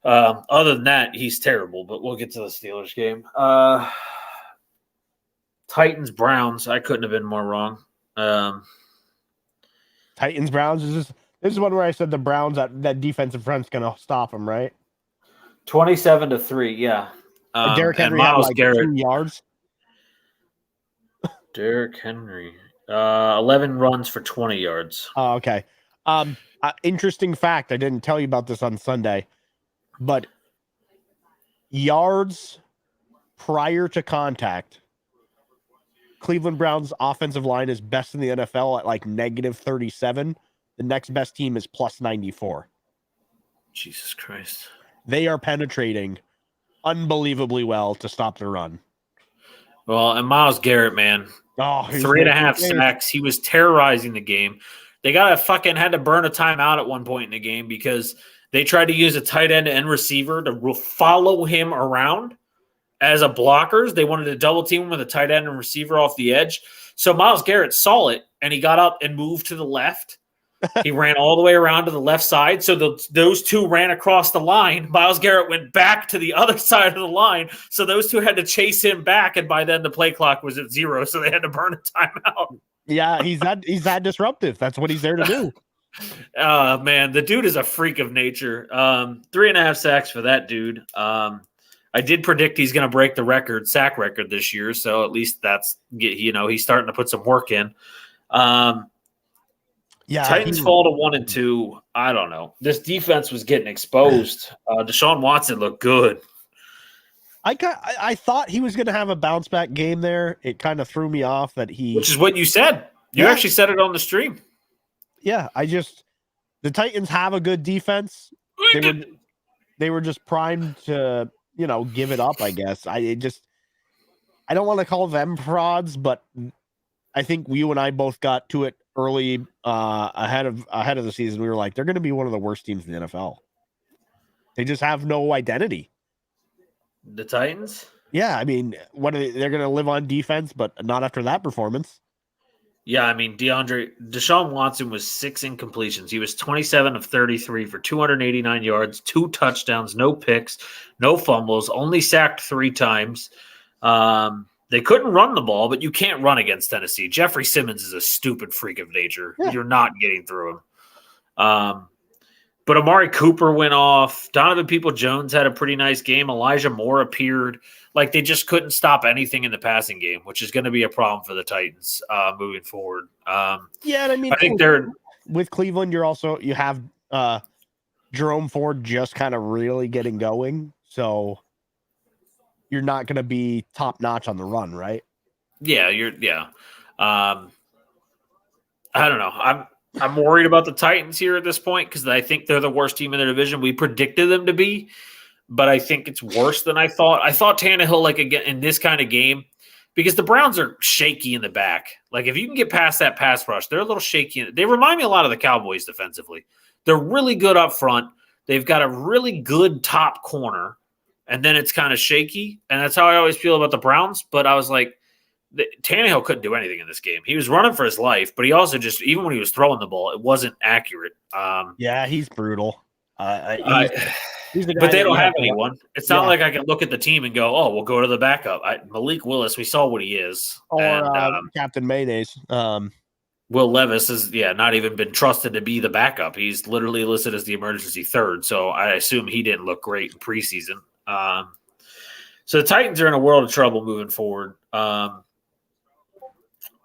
other than that, he's terrible. But we'll get to the Steelers game. Titans Browns. I couldn't have been more wrong. Titans Browns this is one where I said the Browns that defensive front's going to stop them, right? 27-3, yeah. Derrick Henry had 2 yards. Derrick Henry, 11 runs for 20 yards. Oh, okay. Interesting fact. I didn't tell you about this on Sunday, but yards prior to contact, Cleveland Browns offensive line is best in the NFL at -37. The next best team is +94. Jesus Christ. They are penetrating unbelievably well to stop the run. Well, and Myles Garrett, man, 3.5 sacks. He was terrorizing the game. They had to burn a timeout at one point in the game because they tried to use a tight end and receiver to follow him around as a blockers. They wanted to double team him with a tight end and receiver off the edge. So Myles Garrett saw it, and he got up and moved to the left. He ran all the way around to the left side. So those two ran across the line. Myles Garrett went back to the other side of the line. So those two had to chase him back. And by then the play clock was at 0. So they had to burn a timeout. Yeah, he's that disruptive. That's what he's there to do. Man, the dude is a freak of nature. 3.5 sacks for that dude. I did predict he's going to break the sack record this year. So at least he's starting to put some work in. Yeah, Titans fall to 1-2. I don't know. This defense was getting exposed. Deshaun Watson looked good. I thought he was going to have a bounce back game there. It kind of threw me off that which is what you said. You actually said it on the stream. Yeah, the Titans have a good defense. They were just primed to, give it up, I guess. I don't want to call them frauds, but I think you and I both got to it early ahead of the season. We were like, they're going to be one of the worst teams in the NFL. They just have no identity. The Titans? Yeah, I mean, they're going to live on defense, but not after that performance. Yeah, I mean, Deshaun Watson was 6 incompletions. He was 27 of 33 for 289 yards, 2 touchdowns, no picks, no fumbles, only sacked 3 times. They couldn't run the ball, but you can't run against Tennessee. Jeffrey Simmons is a stupid freak of nature. Yeah. You're not getting through him. But Amari Cooper went off. Donovan Peoples-Jones had a pretty nice game. Elijah Moore appeared. They just couldn't stop anything in the passing game, which is going to be a problem for the Titans moving forward. Yeah, and I mean, I think they're with Cleveland. You have Jerome Ford just kind of really getting going. So you're not going to be top notch on the run, right? Yeah, I don't know. I'm worried about the Titans here at this point because I think they're the worst team in their division. We predicted them to be, but I think it's worse than I thought. I thought Tannehill, like again in this kind of game, because the Browns are shaky in the back. Like if you can get past that pass rush, they're a little shaky. They remind me a lot of the Cowboys defensively. They're really good up front. They've got a really good top corner, and then it's kind of shaky. And that's how I always feel about the Browns. But I was like, Tannehill couldn't do anything in this game. He was running for his life, but he also just, even when he was throwing the ball, it wasn't accurate. Yeah, he's brutal. He's the guy but they that don't you have to anyone. It's not like I can look at the team and go, "Oh, we'll go to the backup." Malik Willis, we saw what he is, or and Captain Mayonnaise. Will Levis is not even been trusted to be the backup. He's literally listed as the emergency third, so I assume he didn't look great in preseason. So the Titans are in a world of trouble moving forward.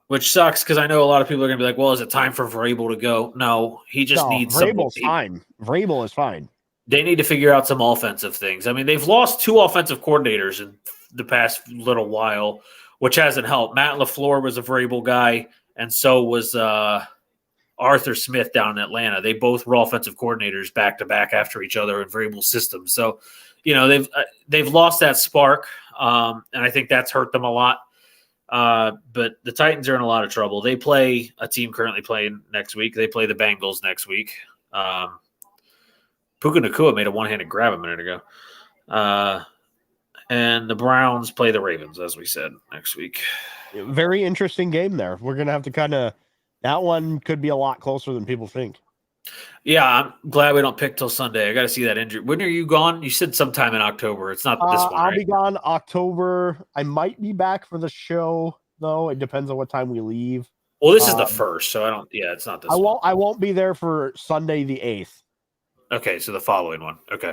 Which sucks because I know a lot of people are going to be like, well, is it time for Vrabel to go? No, he just needs Vrabel's fine. Vrabel is fine. They need to figure out some offensive things. I mean, they've lost 2 offensive coordinators in the past little while, which hasn't helped. Matt LaFleur was a Vrabel guy, and so was Arthur Smith down in Atlanta. They both were offensive coordinators back-to-back after each other in Vrabel's system. So, they've lost that spark, and I think that's hurt them a lot. But the Titans are in a lot of trouble. They play a team currently playing next week. They play the Bengals next week. Puka Nacua made a one-handed grab a minute ago. And the Browns play the Ravens, as we said, next week. Very interesting game there. We're going to have to that one could be a lot closer than people think. Yeah, I'm glad we don't pick till Sunday. I got to see that injury. When are you gone? You said sometime in October. It's not this one, I'll be gone October. I might be back for the show, though. It depends on what time we leave. Well, this is the first, so I don't. Yeah, it's not this. I won't be there for Sunday the 8th. Okay, so the following one. Okay.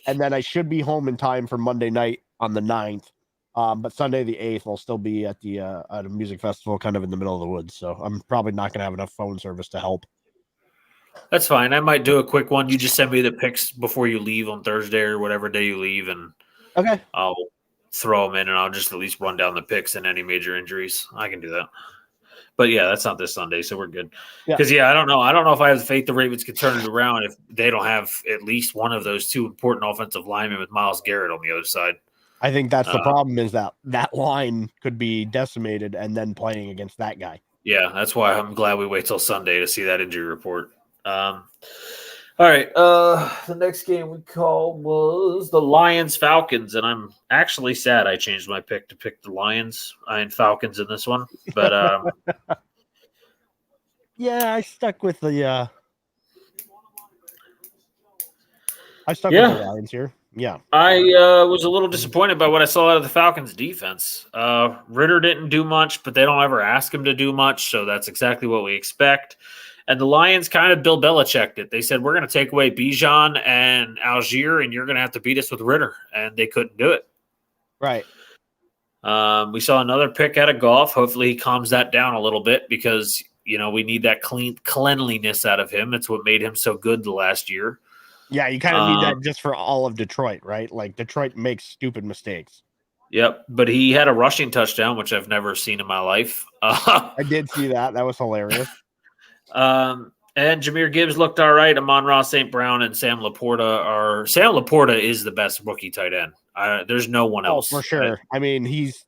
And then I should be home in time for Monday night on the 9th. But Sunday the 8th, I'll still be at a music festival, kind of in the middle of the woods. So I'm probably not going to have enough phone service to help. That's fine. I might do a quick one. You just send me the picks before you leave on Thursday or whatever day you leave, and okay, I'll throw them in, and I'll just at least run down the picks and any major injuries. I can do that. But yeah, that's not this Sunday, so we're good. Because I don't know. I don't know if I have faith the Ravens can turn it around if they don't have at least one of those 2 important offensive linemen with Myles Garrett on the other side. I think that's the problem, is that line could be decimated and then playing against that guy. Yeah, that's why I'm glad we wait till Sunday to see that injury report. All right. The next game we called was the Lions-Falcons, and I'm actually sad I changed my pick to pick the Lions and Falcons in this one. But yeah, I stuck with the with the Lions here. Yeah. I was a little disappointed by what I saw out of the Falcons defense. Ritter didn't do much, but they don't ever ask him to do much, so that's exactly what we expect. And the Lions kind of Bill Belichicked it. They said, we're going to take away Bijan and Algier, and you're going to have to beat us with Ritter. And they couldn't do it. Right. We saw another pick out of Goff. Hopefully he calms that down a little bit because, we need that cleanliness out of him. It's what made him so good the last year. Yeah, you kind of need that just for all of Detroit, right? Like, Detroit makes stupid mistakes. Yep, but he had a rushing touchdown, which I've never seen in my life. I did see that. That was hilarious. And Jahmyr Gibbs looked all right. Amon-Ra St. Brown and Sam Laporta is the best rookie tight end. There's no one else. For sure. I mean, he's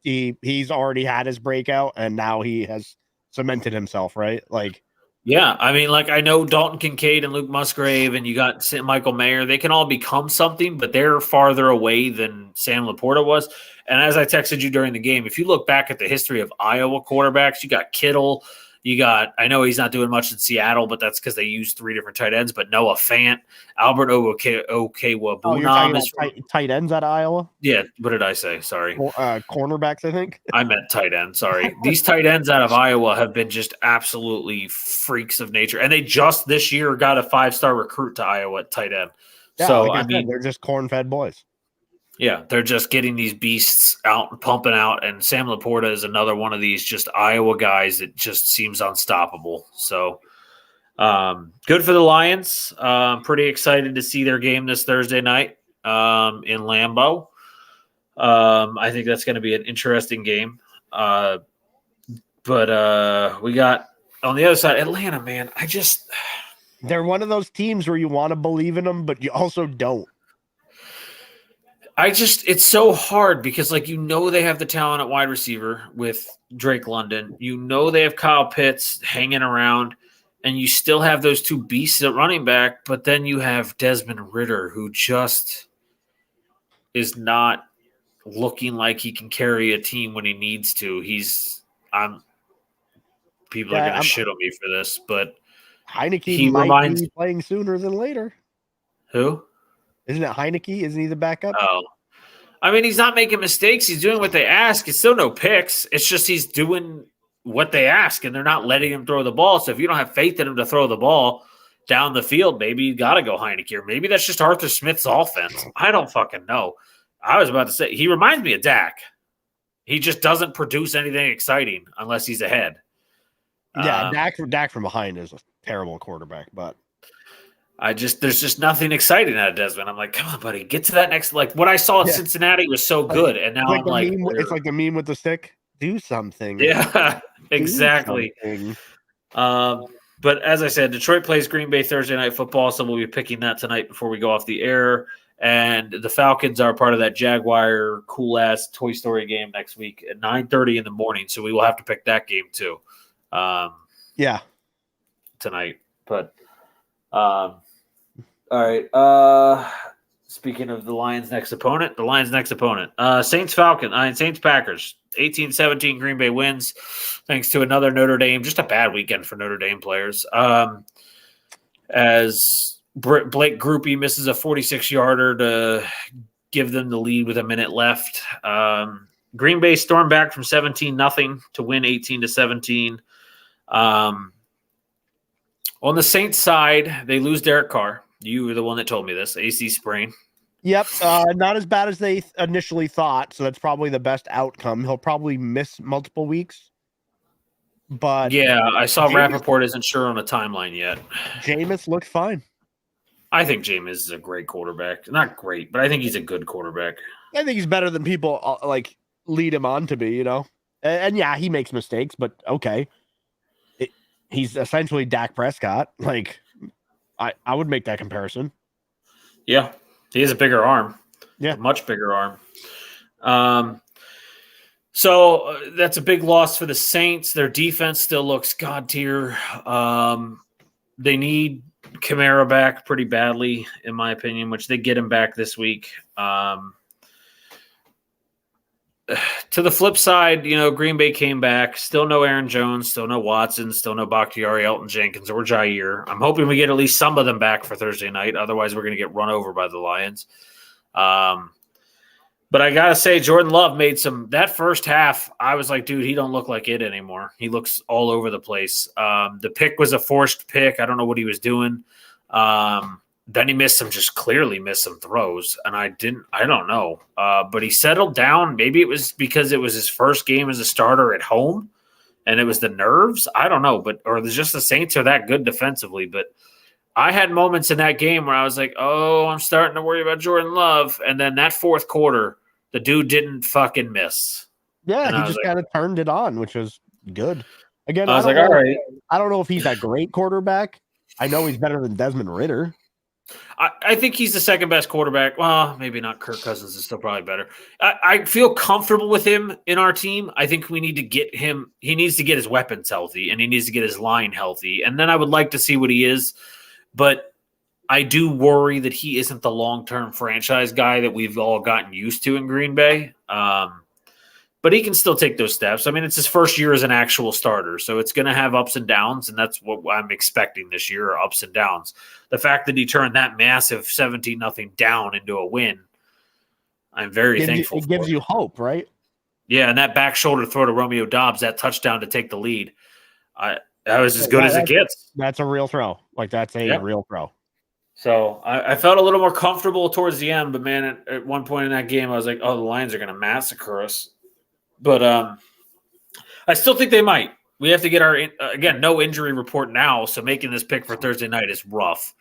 already had his breakout, and now he has cemented himself, right? Like, yeah, I mean, I know Dalton Kincaid and Luke Musgrave, and you got Michael Mayer. They can all become something, but they're farther away than Sam Laporta was. And as I texted you during the game, if you look back at the history of Iowa quarterbacks, you got Kittle. I know he's not doing much in Seattle, but that's because they use 3 different tight ends. But Noah Fant, Albert Okwuegbunam. Oh, you're talking about tight ends out of Iowa? Yeah, what did I say? Sorry. Cornerbacks, I think. I meant tight end. Sorry. These tight ends out of Iowa have been just absolutely freaks of nature. And they just this year got a 5-star recruit to Iowa at tight end. Yeah, so, I mean, they're just corn-fed boys. Yeah, they're just getting these beasts out and pumping out. And Sam Laporta is another one of these just Iowa guys that just seems unstoppable. So Good for the Lions. Pretty excited to see their game this Thursday night in Lambeau. I think that's going to be an interesting game. But we got on the other side, Atlanta, man. They're one of those teams where you want to believe in them, but you also don't. It's so hard because, like, they have the talent at wide receiver with Drake London. They have Kyle Pitts hanging around, and you still have those two beasts at running back, but then you have Desmond Ridder, who just is not looking like he can carry a team when he needs to. People are going to shit on me for this, but Heineke might be playing sooner than later. Who? Isn't it Heineke? Isn't he the backup? Oh. I mean, he's not making mistakes. He's doing what they ask. It's still no picks. It's just he's doing what they ask, and they're not letting him throw the ball. So if you don't have faith in him to throw the ball down the field, maybe you got to go Heineke. Or maybe that's just Arthur Smith's offense. I don't fucking know. I was about to say, he reminds me of Dak. He just doesn't produce anything exciting unless he's ahead. Yeah, Dak from behind is a terrible quarterback, but there's just nothing exciting out of Desmond. I'm like, come on, buddy, get to that next. Like what I saw at Cincinnati was so good, and now I'm like, it's like the meme with the stick. Do something. Yeah, exactly. But as I said, Detroit plays Green Bay Thursday Night Football, so we'll be picking that tonight before we go off the air. And the Falcons are part of that Jaguar cool ass Toy Story game next week at 9:30 in the morning. So we will have to pick that game too. Tonight. But all right. Speaking of the Lions' next opponent, Saints Packers, 18-17 Green Bay wins thanks to another Notre Dame, just a bad weekend for Notre Dame players. As Blake Groupie misses a 46-yarder to give them the lead with a minute left. Green Bay stormed back from 17-0 to win 18-17. On the Saints side, they lose Derek Carr. You were the one that told me this, AC sprain. Yep, not as bad as they initially thought, so that's probably the best outcome. He'll probably miss multiple weeks. But yeah, I saw Rappaport isn't sure on a timeline yet. Jameis looked fine. I think Jameis is a great quarterback. Not great, but I think he's a good quarterback. I think he's better than people lead him on to be, And yeah, he makes mistakes, but okay. He's essentially Dak Prescott. Like, I would make that comparison. Yeah, he has a bigger arm. Yeah, a much bigger arm. So that's a big loss for the Saints. Their defense still looks god tier. They need Kamara back pretty badly, in my opinion, which they get him back this week. To the flip side, Green Bay came back. Still no Aaron Jones, still no Watson, still no Bakhtiari, Elton Jenkins, or Jair. I'm hoping we get at least some of them back for Thursday night. Otherwise, we're going to get run over by the Lions. But I got to say, Jordan Love made that first half, I was like, dude, he don't look like it anymore. He looks all over the place. The pick was a forced pick. I don't know what he was doing. Then he clearly missed some throws, and I don't know. But he settled down. Maybe it was because it was his first game as a starter at home, and it was the nerves. I don't know, or just the Saints are that good defensively. But I had moments in that game where I was like, oh, I'm starting to worry about Jordan Love. And then that fourth quarter, the dude didn't fucking miss. Yeah, he just kind of turned it on, which was good. Again, I was like, all right. I don't know if he's a great quarterback. I know he's better than Desmond Ridder. I think he's the second best quarterback. Well, maybe not. Kirk Cousins is still probably better. I feel comfortable with him in our team. I think we need to get him. He needs to get his weapons healthy, and he needs to get his line healthy. And then I would like to see what he is. But I do worry that he isn't the long-term franchise guy that we've all gotten used to in Green Bay. But he can still take those steps. I mean, it's his first year as an actual starter, so it's going to have ups and downs, and that's what I'm expecting this year, are ups and downs. The fact that he turned that massive 17-0 down into a win, I'm very thankful for. It gives you hope, right? Yeah, and that back shoulder throw to Romeo Doubs, that touchdown to take the lead, that was as good as it gets. That's a real throw. That's a real throw. So I felt a little more comfortable towards the end, but, man, at one point in that game, I was like, oh, the Lions are going to massacre us. But I still think they might. We have to get our again no injury report now, so making this pick for Thursday night is rough.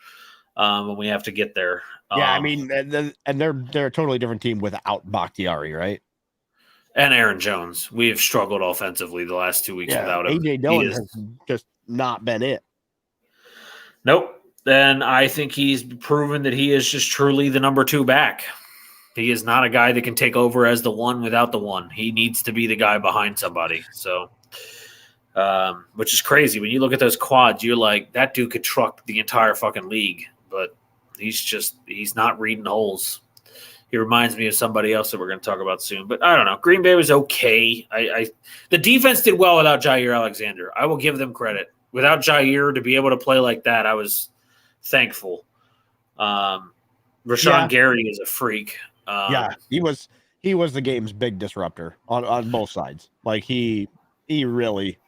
When we have to get there. Yeah, I mean, and they're a totally different team without Bakhtiari, right? And Aaron Jones. We have struggled offensively the last 2 weeks without him. AJ Dillon has just not been it. Nope. Then I think he's proven that he is just truly the number 2 back. He is not a guy that can take over as the one without the one. He needs to be the guy behind somebody. So, which is crazy. When you look at those quads, you're like, that dude could truck the entire fucking league. But he's not reading holes. He reminds me of somebody else that we're going to talk about soon. But I don't know. Green Bay was okay. The defense did well without Jair Alexander. I will give them credit. Without Jair to be able to play like that, I was thankful. Rashawn Gary is a freak. He was the game's big disruptor on both sides. Like he really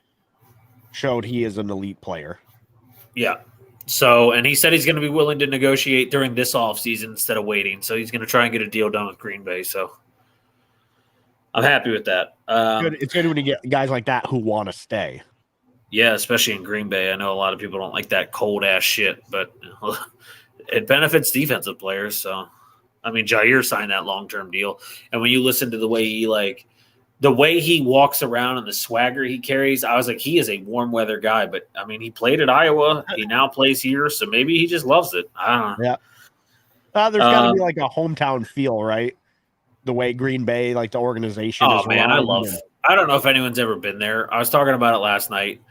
showed he is an elite player. Yeah. So, and he said he's going to be willing to negotiate during this offseason instead of waiting. So he's going to try and get a deal done with Green Bay. So I'm happy with that. It's good when you get guys like that who want to stay. Yeah, especially in Green Bay. I know a lot of people don't like that cold-ass shit, but it benefits defensive players. So, I mean, Jair signed that long-term deal. And when you listen to the way he walks around and the swagger he carries, I was like, he is a warm weather guy. But I mean, he played at Iowa. He now plays here, so maybe he just loves it. I don't know. Yeah, there's got to be like a hometown feel, right? The way Green Bay, like the organization. Oh man, I don't know if anyone's ever been there. I was talking about it last night,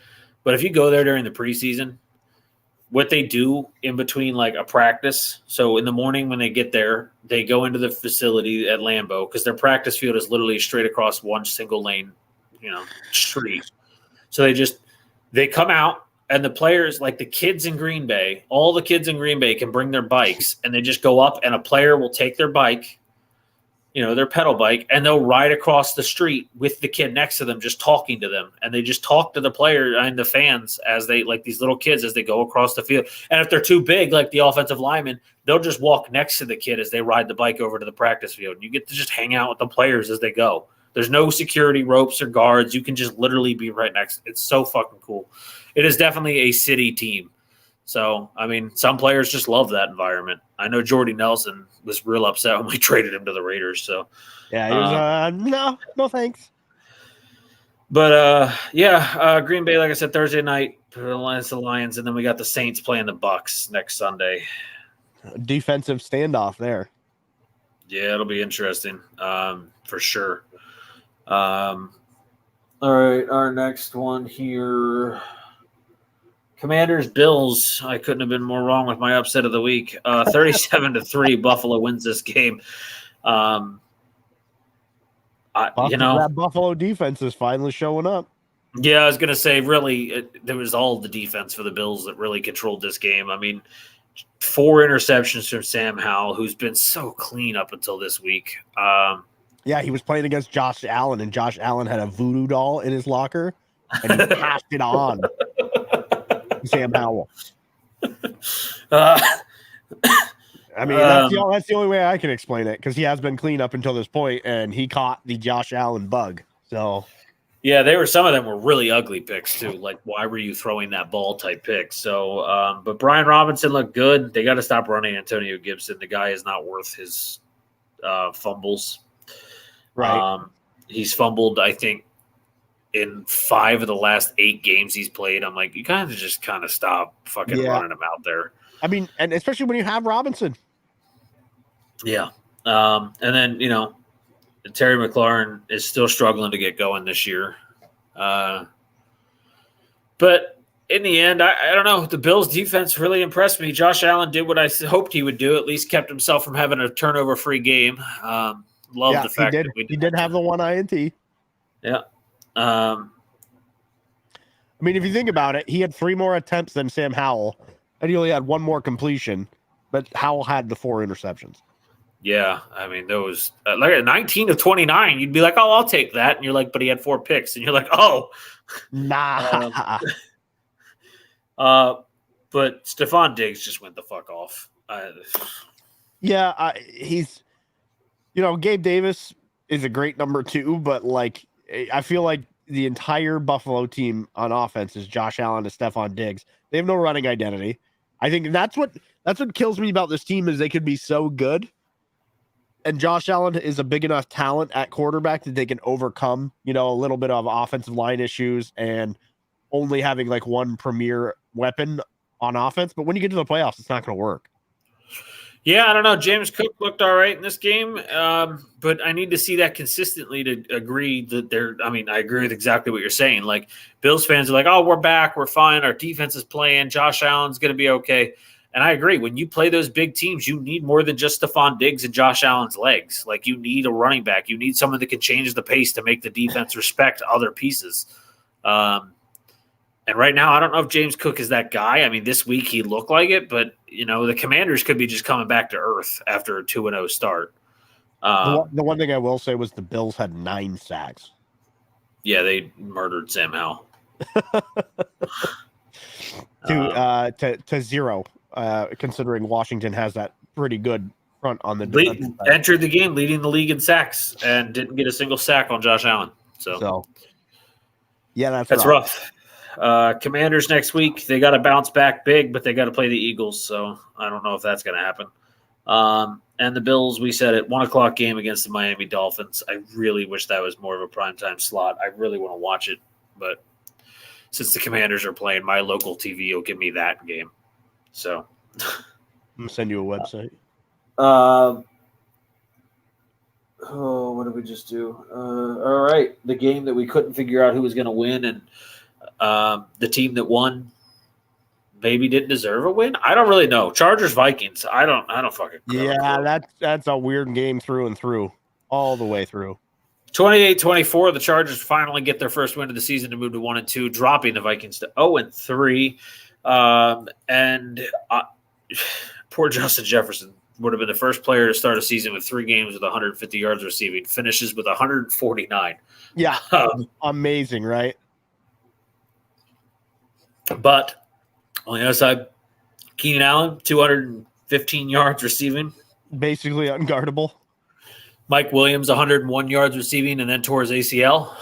but if you go there during the preseason, what they do in between like a practice. So in the morning when they get there, they go into the facility at Lambeau because their practice field is literally straight across one single lane, street. So they come out and the players, like the kids in Green Bay, all the kids in Green Bay can bring their bikes and they just go up and a player will take their bike, their pedal bike, and they'll ride across the street with the kid next to them, just talking to them. And they just talk to the player and the fans as they, like these little kids, as they go across the field. And if they're too big, like the offensive lineman, they'll just walk next to the kid as they ride the bike over to the practice field. And you get to just hang out with the players as they go. There's no security ropes or guards. You can just literally be right next. It's so fucking cool. It is definitely a city team. So, I mean, some players just love that environment. I know Jordy Nelson was real upset when we traded him to the Raiders. So, yeah, he was, no thanks. But, Green Bay, like I said, Thursday night, the Lions, and then we got the Saints playing the Bucks next Sunday. Defensive standoff there. Yeah, it'll be interesting, for sure. All right, our next one here. Commanders, Bills. I couldn't have been more wrong with my upset of the week. 37-3, Buffalo wins this game. That Buffalo defense is finally showing up. Yeah, I was going to say, really, there was all the defense for the Bills that really controlled this game. I mean, 4 interceptions from Sam Howell, who's been so clean up until this week. Yeah, he was playing against Josh Allen, and Josh Allen had a voodoo doll in his locker, and he passed it on. Sam Howell. I mean, that's the only way I can explain it, because he has been clean up until this point, and he caught the Josh Allen bug. So, yeah, some of them were really ugly picks too. Like, why were you throwing that ball type pick? So, but Brian Robinson looked good. They got to stop running Antonio Gibson. The guy is not worth his fumbles. Right. He's fumbled, I think, in 5 of the last 8 games he's played. I'm like, you kind of stop fucking running him out there. I mean, and especially when you have Robinson. Yeah. And then, Terry McLaurin is still struggling to get going this year. But in the end, I don't know. The Bills defense really impressed me. Josh Allen did what I hoped he would do, at least kept himself from having a turnover-free game. Love the fact that he did have the one INT. Yeah. I mean, if you think about it, he had 3 more attempts than Sam Howell, and he only had 1 more completion, but Howell had the 4 interceptions. Yeah, I mean, those like at 19 of 29, you'd be like, "Oh, I'll take that," and you're like, "But he had 4 picks," and you're like, "Oh, nah." But Stephon Diggs just went the fuck off. He's, Gabe Davis is a great number 2, but like, I feel like the entire Buffalo team on offense is Josh Allen and Stephon Diggs. They have no running identity. I think that's what kills me about this team is they could be so good. And Josh Allen is a big enough talent at quarterback that they can overcome, a little bit of offensive line issues and only having like one premier weapon on offense. But when you get to the playoffs, it's not going to work. Yeah, I don't know. James Cook looked all right in this game, but I need to see that consistently to agree that they're. I mean, I agree with exactly what you're saying. Like Bills fans are like, "Oh, we're back, we're fine. Our defense is playing. Josh Allen's going to be okay." And I agree. When you play those big teams, you need more than just Stephon Diggs and Josh Allen's legs. Like you need a running back. You need someone that can change the pace to make the defense respect other pieces. And right now, I don't know if James Cook is that guy. I mean, this week he looked like it, but the Commanders could be just coming back to earth after a 2-0 start. The one thing I will say was the Bills had 9 sacks. Yeah, they murdered Sam Howell. To 0, considering Washington has that pretty good front on the defensive side. Entered the game leading the league in sacks and didn't get a single sack on Josh Allen. So yeah, that's rough. Commanders next week, they got to bounce back big, but they got to play the Eagles. So I don't know if that's going to happen. And the Bills, we said it, 1:00 game against the Miami Dolphins. I really wish that was more of a primetime slot. I really want to watch it, but since the Commanders are playing, my local TV will give me that game. So I'm going to send you a website. What did we just do? All right. The game that we couldn't figure out who was going to win and the team that won maybe didn't deserve a win. I don't really know. Chargers Vikings. I don't fucking know. Yeah, that's a weird game through and through, all the way through. 28-24. The Chargers finally get their first win of the season to move to 1-2, dropping the Vikings to 0-3. Poor Justin Jefferson would have been the first player to start a season with 3 games with 150 yards receiving. Finishes with 149. Yeah, amazing, right? But on the other side, Keenan Allen, 215 yards receiving. Basically unguardable. Mike Williams, 101 yards receiving and then tore his ACL.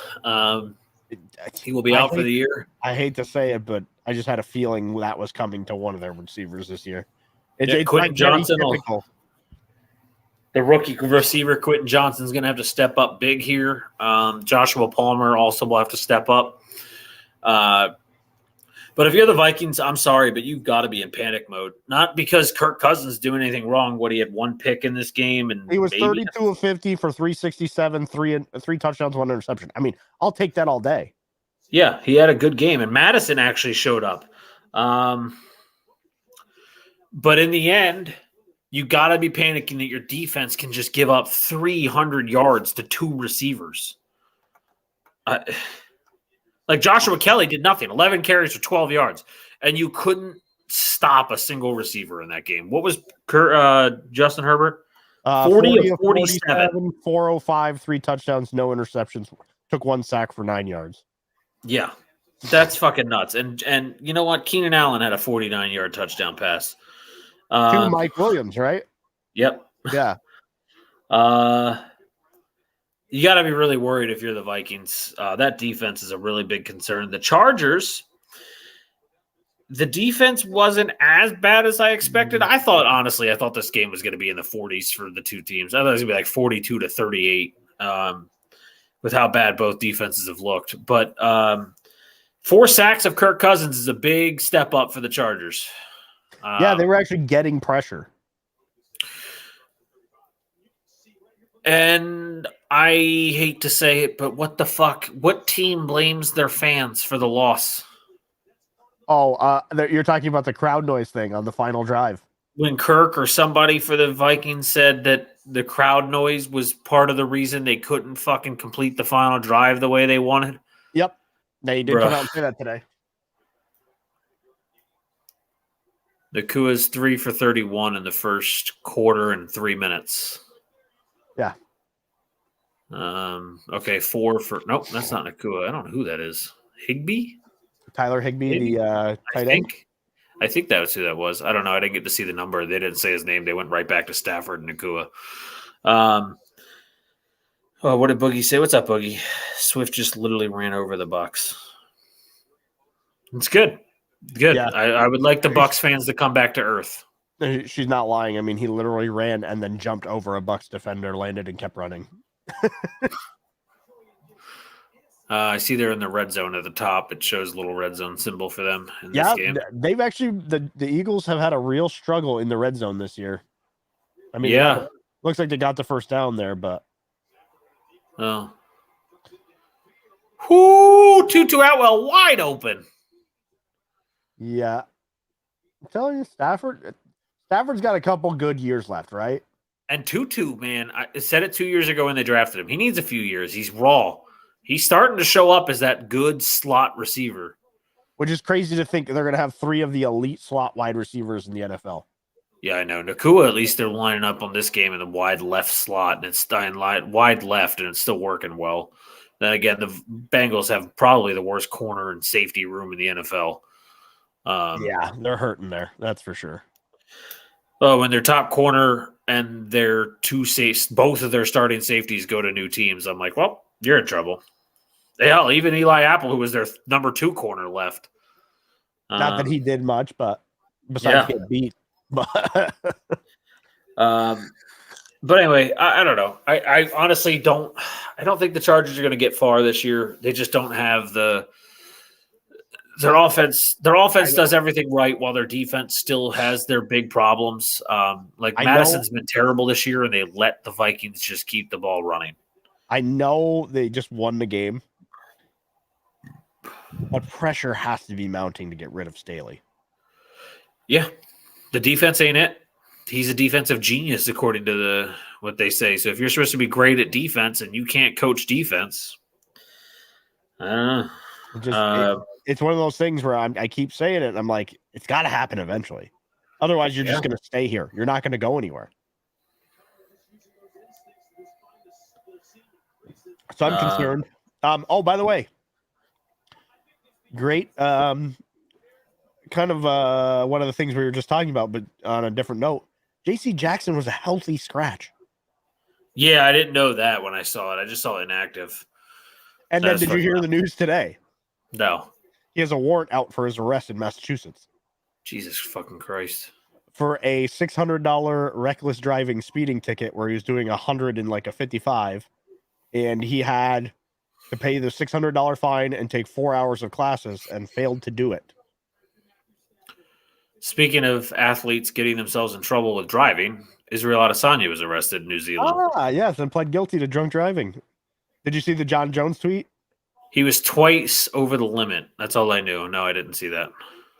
He will be out for the year. I hate to say it, but I just had a feeling that was coming to one of their receivers this year. It's Quentin Johnson. The rookie receiver, Quentin Johnson, is going to have to step up big here. Joshua Palmer also will have to step up. But if you're the Vikings, I'm sorry, but you've got to be in panic mode. Not because Kirk Cousins is doing anything wrong. He had 1 pick in this game, and he was 32 of 50 for 367, 3 touchdowns, 1 interception. I mean, I'll take that all day. Yeah, he had a good game, and Madison actually showed up. But in the end, you got to be panicking that your defense can just give up 300 yards to 2 receivers. Like Joshua Kelly did nothing, 11 carries for 12 yards, and you couldn't stop a single receiver in that game. What was Justin Herbert? 40 of 47. 405, 3 touchdowns, no interceptions. Took 1 sack for 9 yards. Yeah, that's fucking nuts. And you know what? Keenan Allen had a 49-yard touchdown pass. To Mike Williams, right? Yep. Yeah. You got to be really worried if you're the Vikings. That defense is a really big concern. The Chargers, the defense wasn't as bad as I expected. I thought this game was going to be in the 40s for the two teams. I thought it was going to be like 42-38 with how bad both defenses have looked. But 4 sacks of Kirk Cousins is a big step up for the Chargers. Yeah, they were actually getting pressure. And I hate to say it, but what the fuck? What team blames their fans for the loss? Oh, you're talking about the crowd noise thing on the final drive. When Kirk or somebody for the Vikings said that the crowd noise was part of the reason they couldn't fucking complete the final drive the way they wanted. Yep. They did come out and say that today. Nakua's 3 for 31 in the first quarter and 3 minutes. Yeah. Okay, 4 for nope, that's not Nakua. I don't know who that is. Higbee? Tyler Higbee, the tight end. I think that was who that was. I don't know. I didn't get to see the number. They didn't say his name. They went right back to Stafford and Nakua. Oh, what did Boogie say? What's up, Boogie? Swift just literally ran over the Bucks. It's good. Good. Yeah. I would like the Bucks fans to come back to earth. She's not lying. I mean, he literally ran and then jumped over a Bucks defender, landed, and kept running. I see they're in the red zone at the top. It shows a little red zone symbol for them in this game. They've actually the Eagles have had a real struggle in the red zone this year. I mean, Yeah. looks like they got the first down there, but Oh. Whoo! Tutu Atwell wide open. yeah, I'm telling you, Stafford's got a couple good years left, right? And Tutu, man, I said it 2 years ago when they drafted him. He needs a few years. He's raw. He's starting to show up as that good slot receiver. Which is crazy to think they're going to have 3 of the elite slot wide receivers in the NFL. Yeah, I know. Nakua, at least they're lining up on this game in the wide left slot, and it's wide left, and it's still working well. Then again, the Bengals have probably the worst corner and safety room in the NFL. Yeah, they're hurting there. That's for sure. Oh, when their top corner and their both of their starting safeties go to new teams, I'm like, well, you're in trouble. Hell, even Eli Apple, who was their number 2 corner, left. Not that he did much, but besides get beat. But anyway, I don't know. I honestly don't. I don't think the Chargers are going to get far this year. They just don't have their offense. Their offense does everything right, while their defense still has their big problems. Madison's been terrible this year, and they let the Vikings just keep the ball running. I know they just won the game, but pressure has to be mounting to get rid of Staley. Yeah, the defense ain't it. He's a defensive genius, according to what they say. So if you're supposed to be great at defense and you can't coach defense, I don't know. It's one of those things where I keep saying it, and I'm like, it's got to happen eventually. Otherwise, you're just going to stay here. You're not going to go anywhere. So I'm concerned. Oh, by the way, great. Kind of one of the things we were just talking about, but on a different note, J.C. Jackson was a healthy scratch. Yeah, I didn't know that when I saw it. I just saw inactive. And then did you hear the news today? No. He has a warrant out for his arrest in Massachusetts. Jesus fucking Christ. For a $600 reckless driving speeding ticket where he was doing 100 in like a 55. And he had to pay the $600 fine and take 4 hours of classes and failed to do it. Speaking of athletes getting themselves in trouble with driving, Israel Adesanya was arrested in New Zealand. Yes, and pled guilty to drunk driving. Did you see the John Jones tweet? He was twice over the limit. That's all I knew. No, I didn't see that.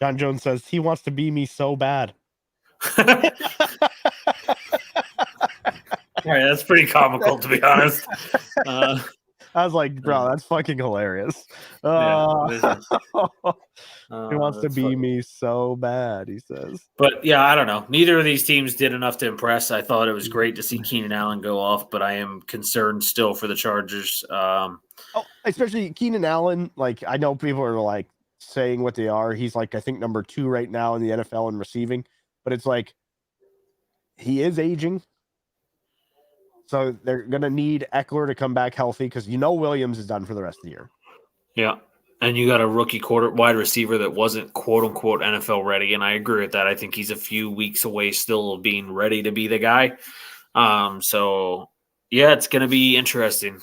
John Jones says he wants to be me so bad. All right, that's pretty comical, to be honest. I was like, bro, that's fucking hilarious. He wants to be me so bad, he says. But yeah, I don't know. Neither of these teams did enough to impress. I thought it was great to see Keenan Allen go off, but I am concerned still for the Chargers. Especially Keenan Allen. Like, I know people are like saying what they are. He's like, I think number 2 right now in the NFL in receiving, but it's like he is aging. So they're going to need Eckler to come back healthy because Williams is done for the rest of the year. Yeah. And you got a rookie wide receiver that wasn't quote unquote NFL ready. And I agree with that. I think he's a few weeks away still of being ready to be the guy. So yeah, it's going to be interesting.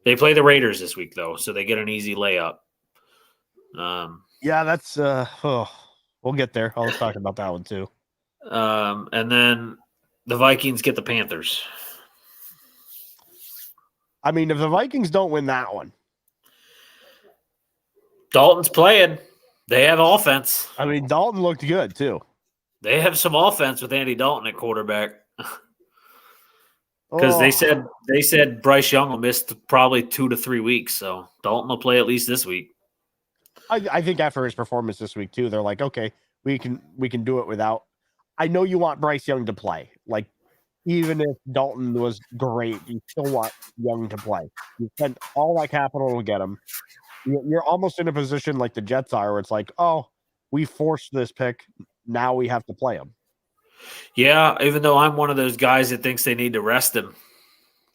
They play the Raiders this week though, so they get an easy layup. Yeah, that's we'll get there. I'll talk about that one too. And then the Vikings get the Panthers. I mean, if the Vikings don't win that one, Dalton's playing. They have offense. I mean, Dalton looked good too. They have some offense with Andy Dalton at quarterback. Because they said Bryce Young will miss probably 2 to 3 weeks, so Dalton will play at least this week. I think after his performance this week too, they're like, okay, we can do it without. I know you want Bryce Young to play. Like, even if Dalton was great, you still want Young to play. You spent all that capital to get him. You're almost in a position like the Jets are, where it's like, oh, we forced this pick. Now we have to play him. Yeah, even though I'm one of those guys that thinks they need to rest him,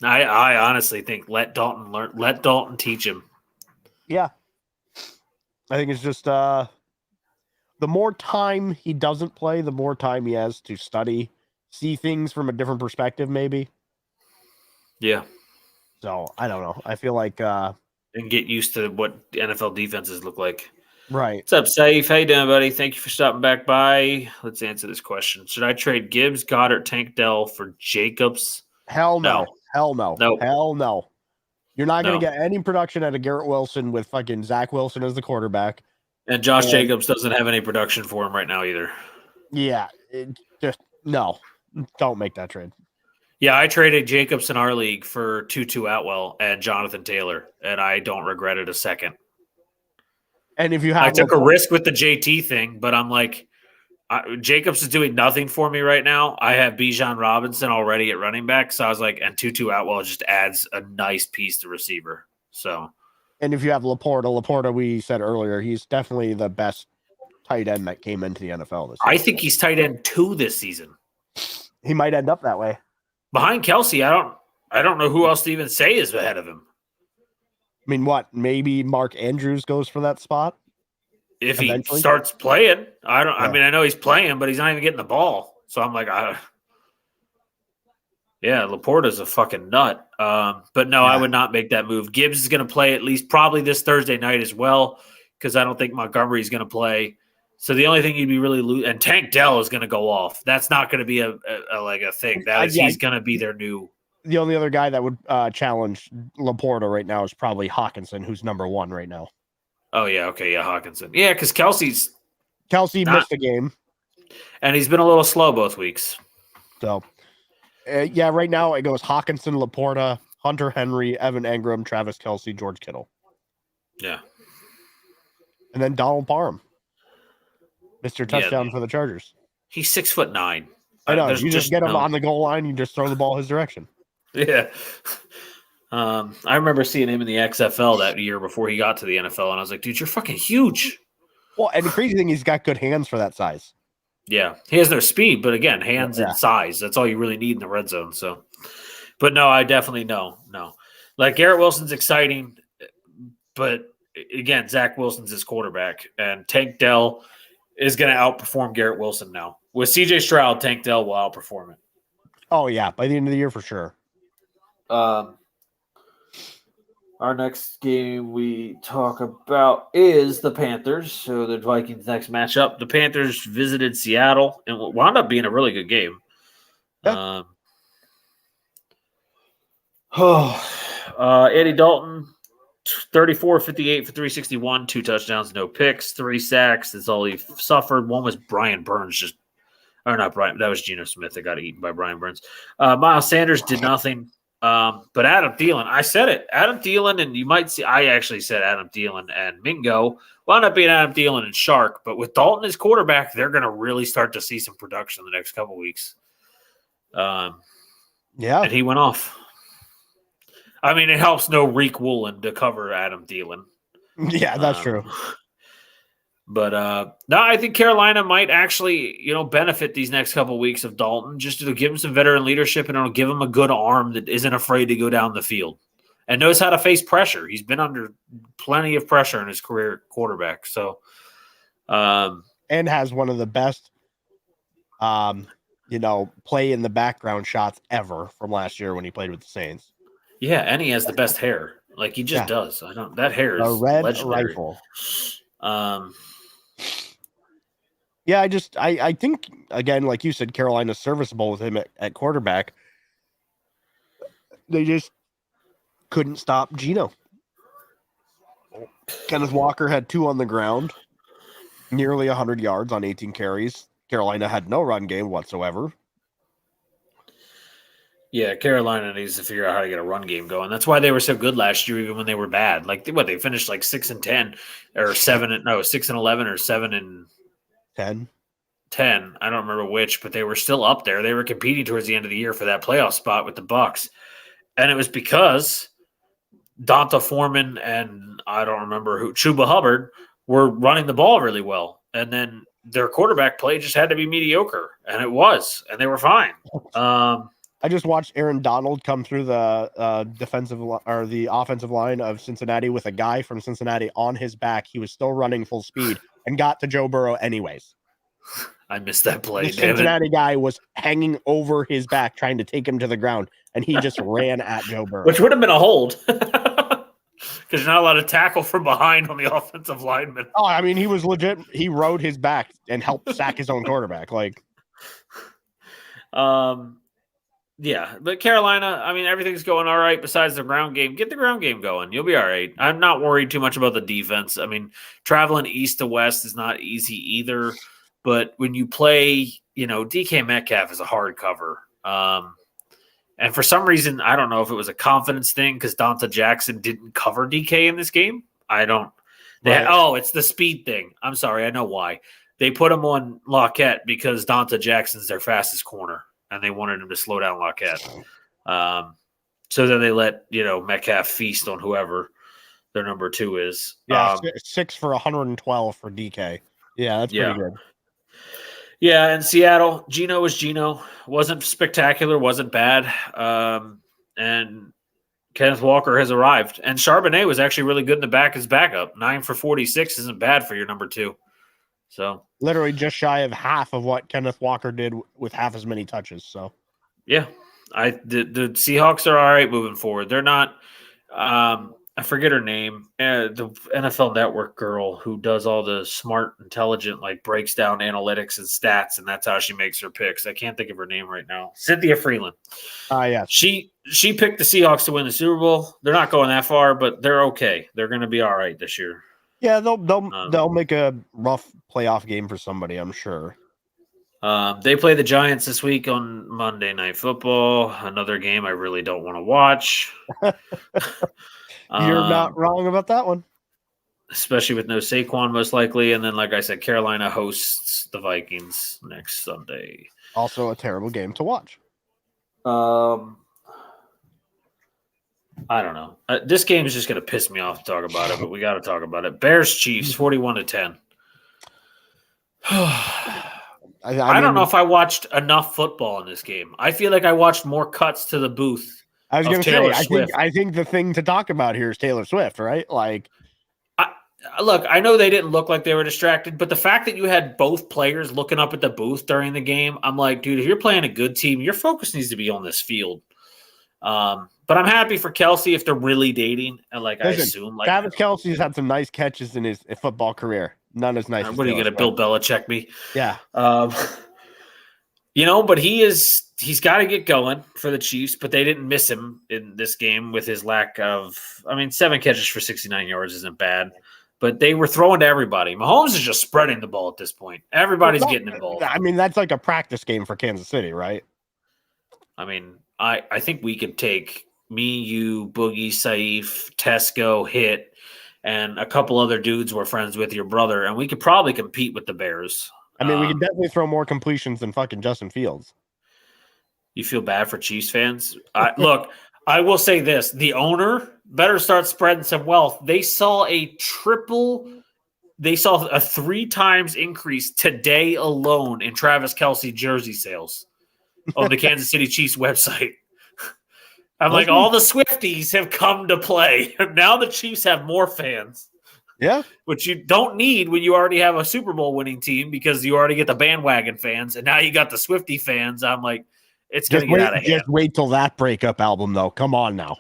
I honestly think let Dalton learn. Let Dalton teach him. Yeah. I think it's just the more time he doesn't play, the more time he has to study, see things from a different perspective, maybe. Yeah, So I don't know. I feel like and get used to what NFL defenses look like. right. What's up, Saif? How you doing, buddy? Thank you for stopping back by. Let's answer this question. Should I trade Gibbs, Goddard, Tank Dell for Jacobs? Hell no. No. Hell no. Nope. Hell no. You're not going No. to get any production out of Garrett Wilson with fucking Zach Wilson as the quarterback. And Josh Jacobs doesn't have any production for him right now either. Yeah. Just no. Don't make that trade. Yeah, I traded Jacobs in our league for Tutu Atwell and Jonathan Taylor, and I don't regret it a second. And if you have I took a risk with the JT thing, but I'm like, Jacobs is doing nothing for me right now. I have Bijan Robinson already at running back, so I was like, and Tutu Atwell just adds a nice piece to receiver. So, and if you have Laporta, we said earlier, he's definitely the best tight end that came into the NFL this year. I think he's tight end 2 this season. He might end up that way. Behind Kelsey, I don't know who else to even say is ahead of him. I mean, what? Maybe Mark Andrews goes for that spot if eventually? He starts playing. I mean, I know he's playing, but he's not even getting the ball. So I'm like, yeah, Laporta's a fucking nut. But no, I would not make that move. Gibbs is going to play at least probably this Thursday night as well, because I don't think Montgomery's going to play. So the only thing you'd be really and Tank Dell is going to go off. That's not going to be a thing. That is, he's going to be their new. The only other guy that would challenge Laporta right now is probably Hawkinson, who's number 1 right now. Oh, yeah. Okay. Yeah. Hawkinson. Yeah. Because Kelsey missed a game. And he's been a little slow both weeks. So, yeah, right now it goes Hawkinson, Laporta, Hunter Henry, Evan Engram, Travis Kelce, George Kittle. Yeah. And then Donald Parham. Mr. Touchdown for the Chargers. He's 6'9". I know. You just get him on the goal line, you just throw the ball his direction. Yeah. I remember seeing him in the XFL that year before he got to the NFL, and I was like, dude, you're fucking huge. Well, and the crazy thing, he's got good hands for that size. Yeah. He has no speed, but again, hands and size. That's all you really need in the red zone. So, but no, I definitely no. Like Garrett Wilson's exciting, but again, Zach Wilson's his quarterback, and Tank Dell is going to outperform Garrett Wilson now. With CJ Stroud, Tank Dell will outperform it. Oh, yeah. By the end of the year, for sure. Our next game we talk about is the Panthers. So the Vikings' next matchup. The Panthers visited Seattle and wound up being a really good game. Yeah. Andy Dalton, 34, 58 for 361, 2 touchdowns, no picks, 3 sacks. That's all he suffered. One was Brian Burns, not Brian. That was Geno Smith that got eaten by Brian Burns. Miles Sanders did nothing. But Adam Thielen, I said it. Adam Thielen, and you might see, I actually said Adam Thielen and Mingo wound up being Adam Thielen and Shark. But with Dalton as quarterback, they're going to really start to see some production in the next couple weeks. Yeah. And he went off. I mean, it helps no Reek Woolen to cover Adam Thielen. Yeah, that's true. But no, I think Carolina might actually, benefit these next couple of weeks of Dalton, just to give him some veteran leadership, and it'll give him a good arm that isn't afraid to go down the field and knows how to face pressure. He's been under plenty of pressure in his career at quarterback. So, and has one of the best, play in the background shots ever from last year when he played with the Saints. Yeah, and he has the best hair. Like he just does. That hair is a red legendary. Rifle. Yeah, I think, again, like you said, Carolina's serviceable with him at quarterback. They just couldn't stop Geno. Kenneth Walker had 2 on the ground, nearly 100 yards on 18 carries. Carolina had no run game whatsoever. Yeah, Carolina needs to figure out how to get a run game going. That's why they were so good last year, even when they were bad. Like they finished like 6-10 or 6-11 or 7-10. 10. I don't remember which, but they were still up there. They were competing towards the end of the year for that playoff spot with the Bucs, and it was because Donta Foreman and I don't remember who, Chuba Hubbard, were running the ball really well. And then their quarterback play just had to be mediocre, and it was, and they were fine. I just watched Aaron Donald come through the the offensive line of Cincinnati with a guy from Cincinnati on his back. He was still running full speed and got to Joe Burrow anyways. I missed that play. The Cincinnati guy was hanging over his back trying to take him to the ground, and he just ran at Joe Burrow. Which would have been a hold. Because you're not allowed to tackle from behind on the offensive lineman. Oh, I mean, he was legit. He rode his back and helped sack his own quarterback. Yeah, but Carolina, I mean, everything's going all right besides the ground game. Get the ground game going. You'll be all right. I'm not worried too much about the defense. I mean, traveling east to west is not easy either. But when you play, DK Metcalf is a hard cover. And for some reason, I don't know if it was a confidence thing because Donta Jackson didn't cover DK in this game. It's the speed thing. I'm sorry. I know why. They put him on Lockett because Donta Jackson's their fastest corner, and they wanted him to slow down Lockett. So then they let, Metcalf feast on whoever their number 2 is. Yeah, 6 for 112 for DK. Yeah, that's pretty good. Yeah, in Seattle, Geno was Geno. Wasn't spectacular, wasn't bad. And Kenneth Walker has arrived. And Charbonnet was actually really good in the back as backup. 9 for 46 isn't bad for your number 2. So literally just shy of half of what Kenneth Walker did with half as many touches. So yeah, the Seahawks are all right moving forward. They're not I forget her name, the NFL Network girl who does all the smart, intelligent, breaks down analytics and stats, and that's how she makes her picks. I can't think of her name right now. Cynthia Freeland. Yeah. She picked the Seahawks to win the Super Bowl. They're not going that far, but they're okay. They're going to be all right this year. Yeah, they'll make a rough playoff game for somebody, I'm sure. They play the Giants this week on Monday Night Football. Another game I really don't want to watch. You're not wrong about that one. Especially with no Saquon, most likely. And then, like I said, Carolina hosts the Vikings next Sunday. Also a terrible game to watch. I don't know. This game is just going to piss me off to talk about it, but we got to talk about it. Bears-Chiefs, 41-10. I don't know if I watched enough football in this game. I feel like I watched more cuts to the booth. I was going to say, I think the thing to talk about here is Taylor Swift, right? Look, I know they didn't look like they were distracted, but the fact that you had both players looking up at the booth during the game, I'm like, dude, if you're playing a good team, your focus needs to be on this field. But I'm happy for Kelsey if they're really dating. And I assume Travis Kelce's had some nice catches in his football career. None as nice. What are you going to Bill Belichick me? Yeah. But he's got to get going for the Chiefs, but they didn't miss him in this game with his lack of, 7 catches for 69 yards isn't bad, but they were throwing to everybody. Mahomes is just spreading the ball at this point. Everybody's getting involved. That's like a practice game for Kansas City, right? I think we could take me, you, Boogie, Saif, Tesco, Hit, and a couple other dudes we're friends with, your brother, and we could probably compete with the Bears. We can definitely throw more completions than fucking Justin Fields. You feel bad for Chiefs fans? Look, I will say this. The owner better start spreading some wealth. They saw a 3 times increase today alone in Travis Kelce jersey sales on the Kansas City Chiefs website. I'm like, all the Swifties have come to play. Now the Chiefs have more fans. Yeah. Which you don't need when you already have a Super Bowl winning team because you already get the bandwagon fans, and now you got the Swiftie fans. I'm like, it's going to get out of hand. Just wait till that breakup album, though. Come on now.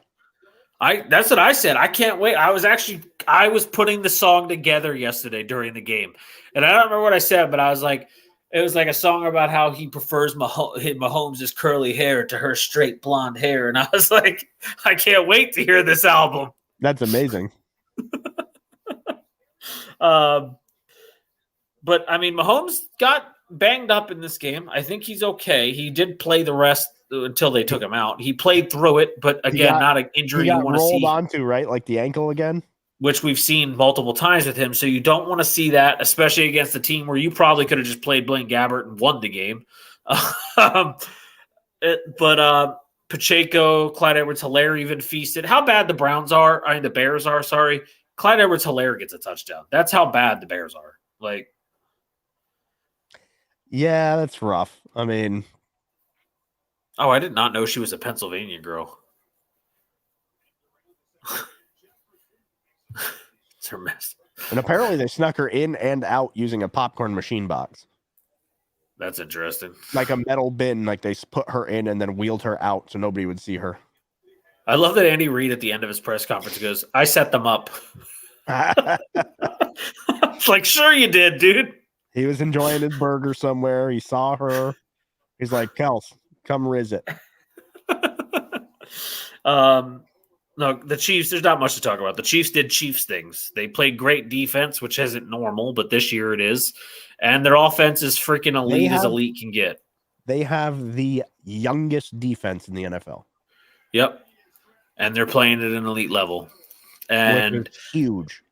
That's what I said. I can't wait. I was putting the song together yesterday during the game, and I don't remember what I said, but I was like, it was like a song about how he prefers Mahomes' curly hair to her straight blonde hair, and I was like, I can't wait to hear this album. That's amazing. But Mahomes got banged up in this game. I think he's okay. He did play the rest until they took him out. He played through it, but again, not an injury you want to see. Rolled onto, right? Like the ankle again, which we've seen multiple times with him. So you don't want to see that, especially against a team where you probably could have just played Blaine Gabbert and won the game. But Pacheco, Clyde Edwards-Helaire even feasted. How bad the the Bears are, sorry. Clyde Edwards-Helaire gets a touchdown. That's how bad the Bears are. Yeah, that's rough. I mean, Oh, I did not know she was a Pennsylvania girl. It's her mess. and apparently they snuck her in and out using a popcorn machine box, That's interesting. like a metal bin. Like they put her in and then wheeled her out so nobody would see her. I love that Andy Reid at the end of his press conference goes, "I set them up." It's like, sure you did, dude. He was enjoying his burger somewhere. He saw her. He's like, Kels, come riz it. No, the Chiefs, there's not much to talk about. The Chiefs did Chiefs things. They played great defense, which isn't normal, but this year it is. And their offense is freaking elite as elite can get. They have the youngest defense in the NFL. Yep. And they're playing at an elite level. And which is huge.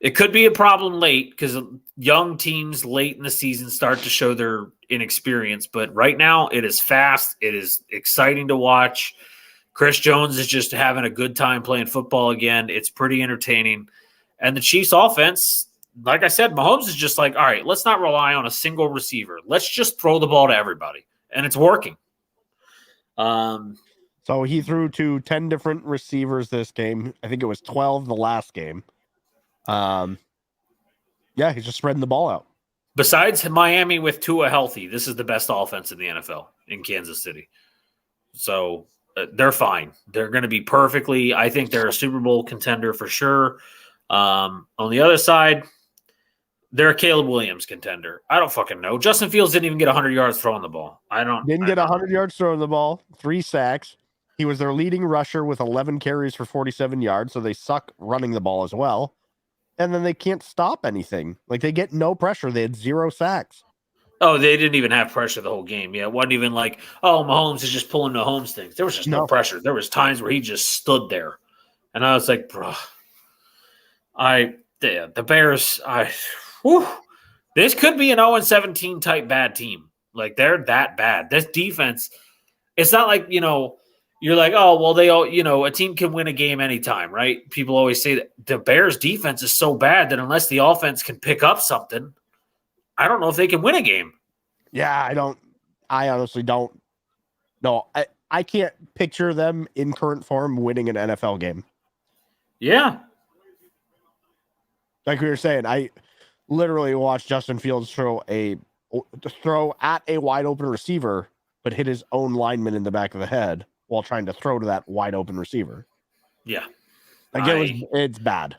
It could be a problem late because young teams late in the season start to show their inexperience. But right now, it is fast. It is exciting to watch. Chris Jones is just having a good time playing football again. It's pretty entertaining. And the Chiefs offense, like I said, Mahomes is just like, all right, let's not rely on a single receiver. Let's just throw the ball to everybody. And it's working. So he threw to 10 different receivers this game. I think it was 12 the last game. Yeah, he's just spreading the ball out. Besides Miami with Tua healthy, this is the best offense in the NFL in Kansas City. So they're fine. They're going to be perfectly. I think they're a Super Bowl contender for sure. On the other side, they're a Caleb Williams contender. I don't fucking know. Justin Fields didn't even get 100 yards throwing the ball. Didn't get 100 yards throwing the ball, 3 sacks. He was their leading rusher with 11 carries for 47 yards, so they suck running the ball as well. And then they can't stop anything. Like, they get no pressure. They had 0 sacks. Oh, they didn't even have pressure the whole game. Yeah, it wasn't even like, oh, Mahomes is just pulling the Mahomes things. There was just no pressure. There was times where he just stood there. And I was like, bro, the Bears, this could be an 0-17 type bad team. Like, they're that bad. This defense, it's not like, you're like, oh, well, they all, a team can win a game anytime, right? People always say that the Bears defense is so bad that unless the offense can pick up something, I don't know if they can win a game. Yeah, I honestly don't. No, I can't picture them in current form winning an NFL game. Yeah. Like we were saying, I literally watched Justin Fields throw at a wide open receiver, but hit his own lineman in the back of the head while trying to throw to that wide open receiver. Yeah. It's bad.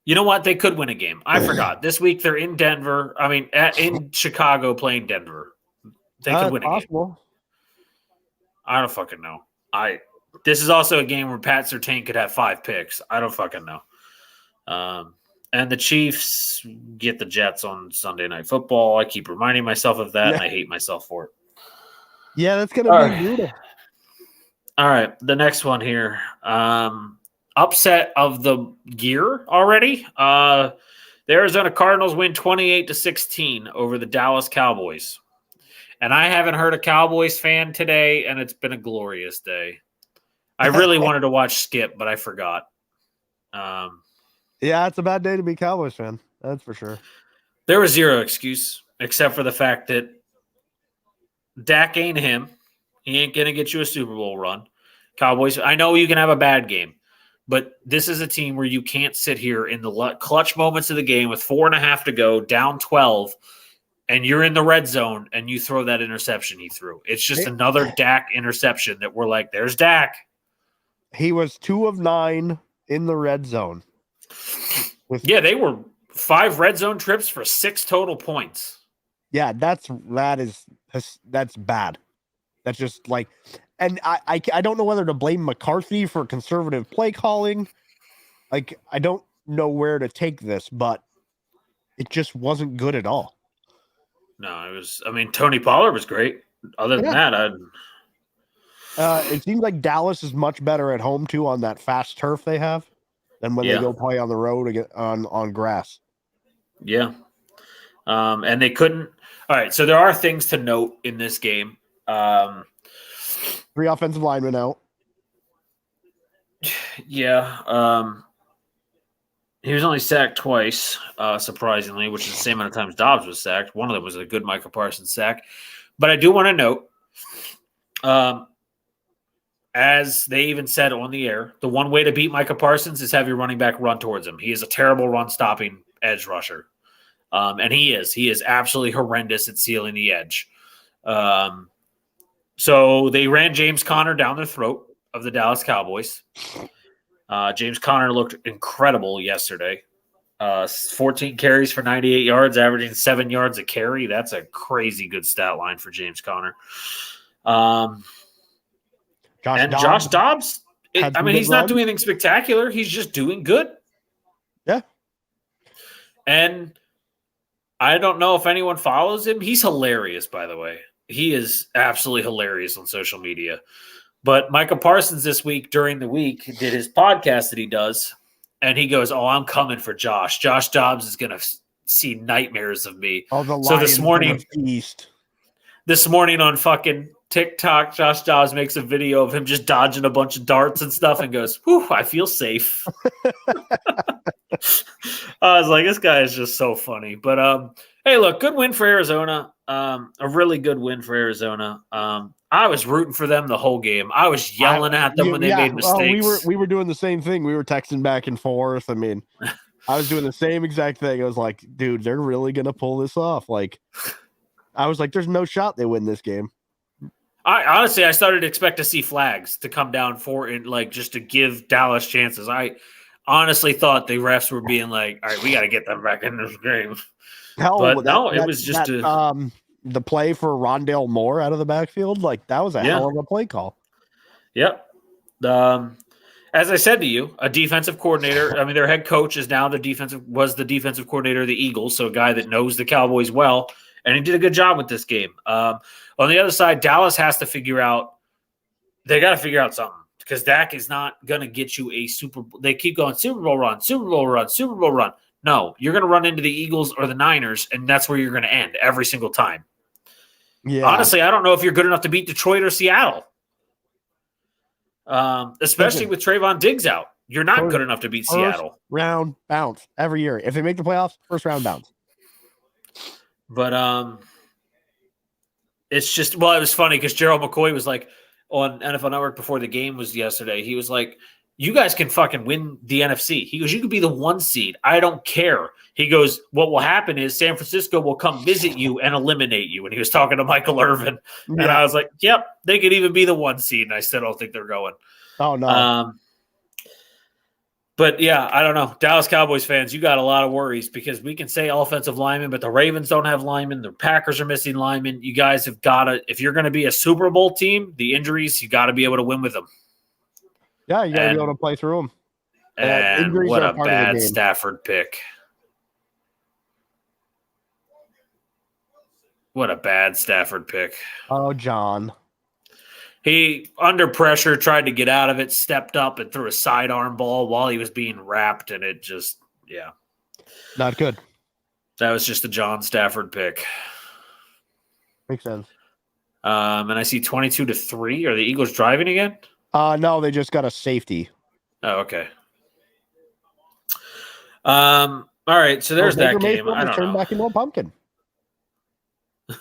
You know what? They could win a game. I forgot. This week they're in Denver. I mean, in Chicago playing Denver. They could win a game. I don't fucking know. This is also a game where Pat Surtain could have 5 picks. I don't fucking know. And the Chiefs get the Jets on Sunday Night Football. I keep reminding myself of that, and I hate myself for it. Yeah, that's going to be brutal. All right, the next one here. Upset of the year already. The Arizona Cardinals win 28-16 over the Dallas Cowboys. And I haven't heard a Cowboys fan today, and it's been a glorious day. I really wanted to watch Skip, but I forgot. Yeah, it's a bad day to be a Cowboys fan. That's for sure. There was 0 excuse, except for the fact that Dak ain't him. He ain't going to get you a Super Bowl run. Cowboys, I know you can have a bad game, but this is a team where you can't sit here in the clutch moments of the game with 4.5 to go, down 12, and you're in the red zone and you throw that interception he threw. It's just another Dak interception that we're like, there's Dak. He was 2 of 9 in the red zone. They were 5 red zone trips for 6 total points. Yeah, that's bad. That's just like, and I don't know whether to blame McCarthy for conservative play calling. Like, I don't know where to take this, but it just wasn't good at all. No, Tony Pollard was great. Other than that, it seems like Dallas is much better at home too on that fast turf they have than when they go play on the road on grass. Yeah. And they couldn't. All right. So there are things to note in this game. 3 offensive linemen out. Yeah. He was only sacked twice, surprisingly, which is the same amount of times Dobbs was sacked. One of them was a good Micah Parsons sack. But I do want to note, as they even said on the air, the one way to beat Micah Parsons is have your running back run towards him. He is a terrible run-stopping edge rusher. And he is absolutely horrendous at sealing the edge. So they ran James Conner down their throat of the Dallas Cowboys. James Conner looked incredible yesterday. 14 carries for 98 yards, averaging 7 yards a carry. That's a crazy good stat line for James Conner. Josh Dobbs, he's not doing anything spectacular. He's just doing good. Yeah. And I don't know if anyone follows him. He's hilarious, by the way. He is absolutely hilarious on social media. But Micah Parsons this week, during the week, did his podcast that he does, and he goes, "Oh, I'm coming for Josh. Josh Dobbs is going to see nightmares of me." So this morning on fucking TikTok, Josh Dobbs makes a video of him just dodging a bunch of darts and stuff and goes, "Whew, I feel safe." I was like, this guy is just so funny. But hey, look, good win for Arizona. A really good win for Arizona. I was rooting for them the whole game. I was yelling at them when they made mistakes. We were doing the same thing. We were texting back and forth. I mean, I was doing the same exact thing. I was like, dude, they're really gonna pull this off. Like, I was like, there's no shot they win this game. I started to expect to see flags to come down for it, like just to give Dallas chances. I honestly thought the refs were being like, all right, we got to get them back in this game. It was just the play for Rondale Moore out of the backfield. Like, that was a hell of a play call. Yep. As I said to you, a defensive coordinator, their head coach is now was the defensive coordinator of the Eagles, so a guy that knows the Cowboys well, and he did a good job with this game. On the other side, Dallas has to figure out something, because Dak is not going to get you a Super Bowl. They keep going Super Bowl run, Super Bowl run, Super Bowl run. No, you're going to run into the Eagles or the Niners, and that's where you're going to end every single time. Yeah. Honestly, I don't know if you're good enough to beat Detroit or Seattle, especially with Trayvon Diggs out. You're not good enough to beat Seattle. Round bounce every year. If they make the playoffs, first round bounce. But it's just, it was funny because Gerald McCoy was like on NFL Network before the game was yesterday. He was like, you guys can fucking win the NFC. He goes, you could be the 1 seed. I don't care. He goes, what will happen is San Francisco will come visit you and eliminate you. And he was talking to Michael Irvin. Yeah. And I was like, yep, they could even be the 1 seed. And I still don't think they're going. Oh, no. But yeah, I don't know. Dallas Cowboys fans, you got a lot of worries because we can say offensive linemen, but the Ravens don't have linemen. The Packers are missing linemen. You guys have got to, if you're going to be a Super Bowl team, the injuries, you got to be able to win with them. Yeah, you got to be able to play through them. And what a bad Stafford pick. What a bad Stafford pick. Oh, John. He, under pressure, tried to get out of it, stepped up and threw a sidearm ball while he was being wrapped, and it just, yeah. Not good. That was just a John Stafford pick. Makes sense. And I see 22-3. Are the Eagles driving again? No, they just got a safety. Oh, okay. All right, so there's that game. I don't turn know. Back into a pumpkin.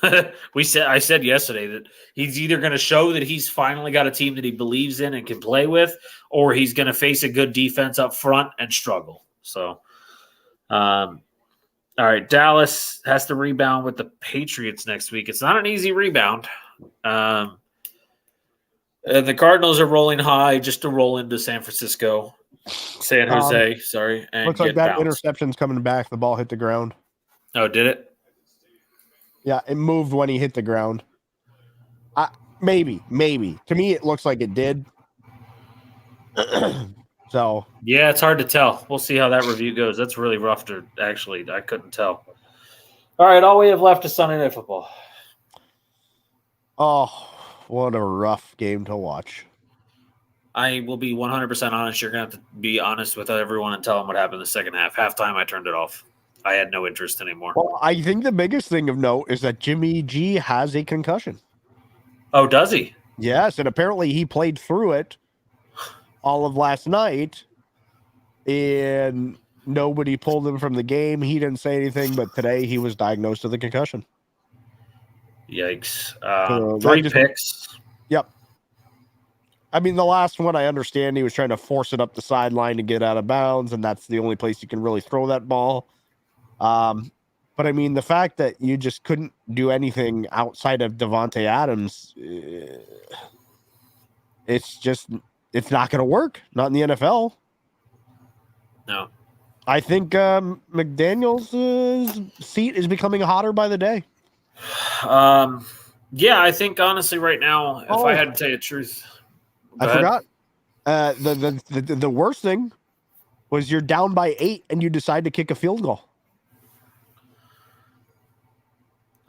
I said yesterday that he's either going to show that he's finally got a team that he believes in and can play with, or he's going to face a good defense up front and struggle. So, all right, Dallas has to rebound with the Patriots next week. It's not an easy rebound. The Cardinals are rolling high just to roll into San Jose, and looks like that bounced. interception's coming back. The ball hit the ground. Oh, did it? Yeah, it moved when he hit the ground. Maybe. To me, it looks like it did. So yeah, it's hard to tell. We'll see how that review goes. That's really rough to actually. I couldn't tell. All right, all we have left is Sunday Night Football. Oh, what a rough game to watch. I will be 100% honest. You're going to have to be honest with everyone and tell them what happened in the second half. Halftime, I turned it off. I had no interest anymore. Well, I think the biggest thing of note is that Jimmy G has a concussion. Oh, does he? Yes, and apparently he played through it all of last night. And Nobody pulled him from the game. He didn't say anything, but today he was diagnosed with a concussion. Yikes. So 3 just- picks. Yep. I mean, the last one, I understand he was trying to force it up the sideline to get out of bounds, and that's the only place you can really throw that ball. But I mean, the fact that you just couldn't do anything outside of Davante Adams, it's not going to work. Not in the NFL. No. I think McDaniel's seat is becoming hotter by the day. Yeah, I think honestly right now, if I had to tell you the truth. I forgot. The worst thing was you're down by 8 and you decide to kick a field goal.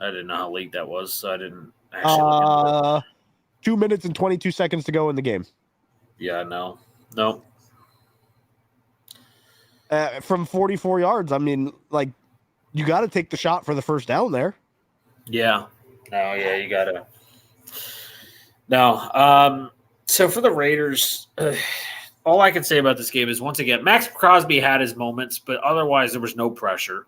I didn't know how late that was, so I didn't actually look into it. 2 minutes and 22 seconds to go in the game. Yeah, no. From 44 yards, I mean, like, you got to take the shot for the first down there. Yeah. No, yeah, you got to. No. So for the Raiders, all I can say about this game is, once again, Max Crosby had his moments, but otherwise there was no pressure.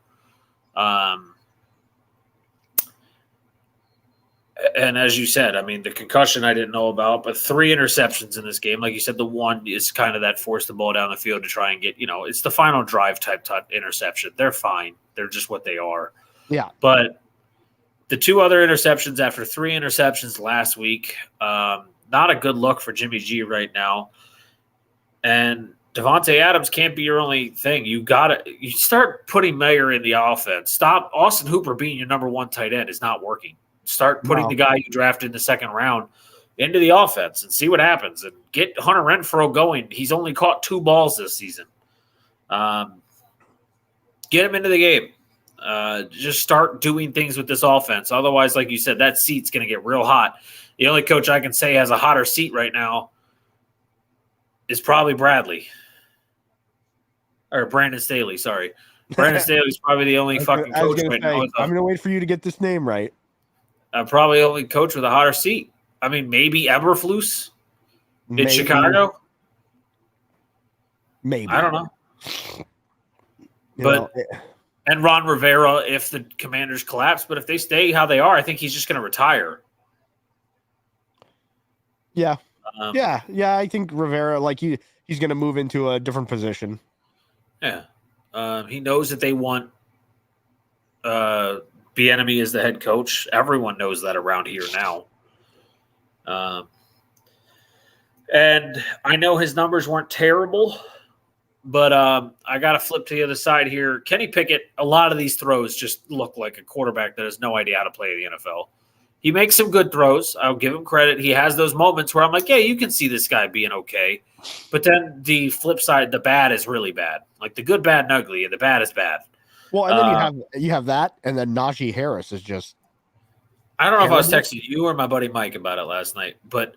And as you said, I mean, the concussion I didn't know about, but 3 interceptions in this game. Like you said, the one is kind of that force the ball down the field to try and get, it's the final drive type interception. They're fine. They're just what they are. Yeah. But the 2 other interceptions after 3 interceptions last week, not a good look for Jimmy G right now. And Davante Adams can't be your only thing. You start putting Mayer in the offense. Stop Austin Hooper being your number 1 tight end is not working. Start putting the guy you drafted in the second round into the offense and see what happens, and get Hunter Renfrow going. He's only caught 2 balls this season. Get him into the game. Just start doing things with this offense. Otherwise, like you said, that seat's going to get real hot. The only coach I can say has a hotter seat right now is probably Brandon Staley. Sorry. Brandon Staley's probably the only fucking coach right now. I'm going to wait for you to get this name right. Probably the only coach with a hotter seat. I mean, maybe Eberflus in Chicago. Maybe. I don't know. And Ron Rivera if the Commanders collapse. But if they stay how they are, I think he's just going to retire. Yeah. Yeah. I think Rivera, like, he's going to move into a different position. Yeah. He knows that they want Bieniemy as the head coach. Everyone knows that around here now. And I know his numbers weren't terrible, but I got to flip to the other side here. Kenny Pickett, a lot of these throws just look like a quarterback that has no idea how to play the NFL. He makes some good throws. I'll give him credit. He has those moments where I'm like, yeah, you can see this guy being okay. But then the flip side, the bad is really bad. Like the good, bad, and ugly, and the bad is bad. Well, and then you have that, and then Najee Harris is just. I don't know if I was texting you or my buddy Mike about it last night, but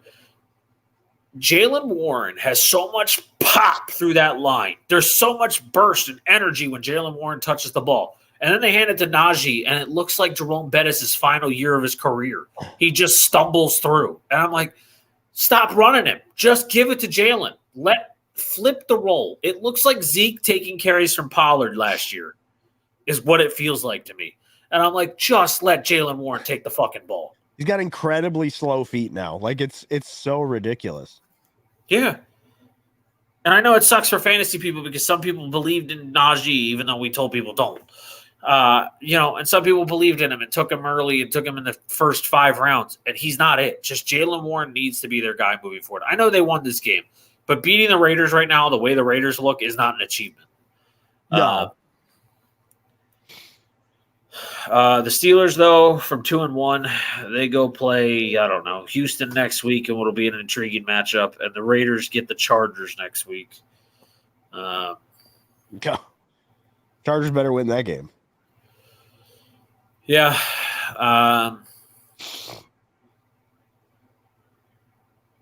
Jaylen Warren has so much pop through that line. There's so much burst and energy when Jaylen Warren touches the ball. And then they hand it to Najee, and it looks like Jerome Bettis' final year of his career. He just stumbles through. And I'm like, stop running him. Just give it to Jaylen. Flip the role. It looks like Zeke taking carries from Pollard last year is what it feels like to me. And I'm like, just let Jaylen Warren take the fucking ball. He's got incredibly slow feet now. Like, it's so ridiculous. Yeah. And I know it sucks for fantasy people because some people believed in Najee, even though we told people don't. And some people believed in him and took him early and took him in the first 5 rounds. And he's not it. Just Jaylen Warren needs to be their guy moving forward. I know they won this game, but beating the Raiders right now, the way the Raiders look, is not an achievement. No. The Steelers, though, from 2-1, they go play, I don't know, Houston next week, and what'll be an intriguing matchup. And the Raiders get the Chargers next week. Chargers better win that game. Yeah.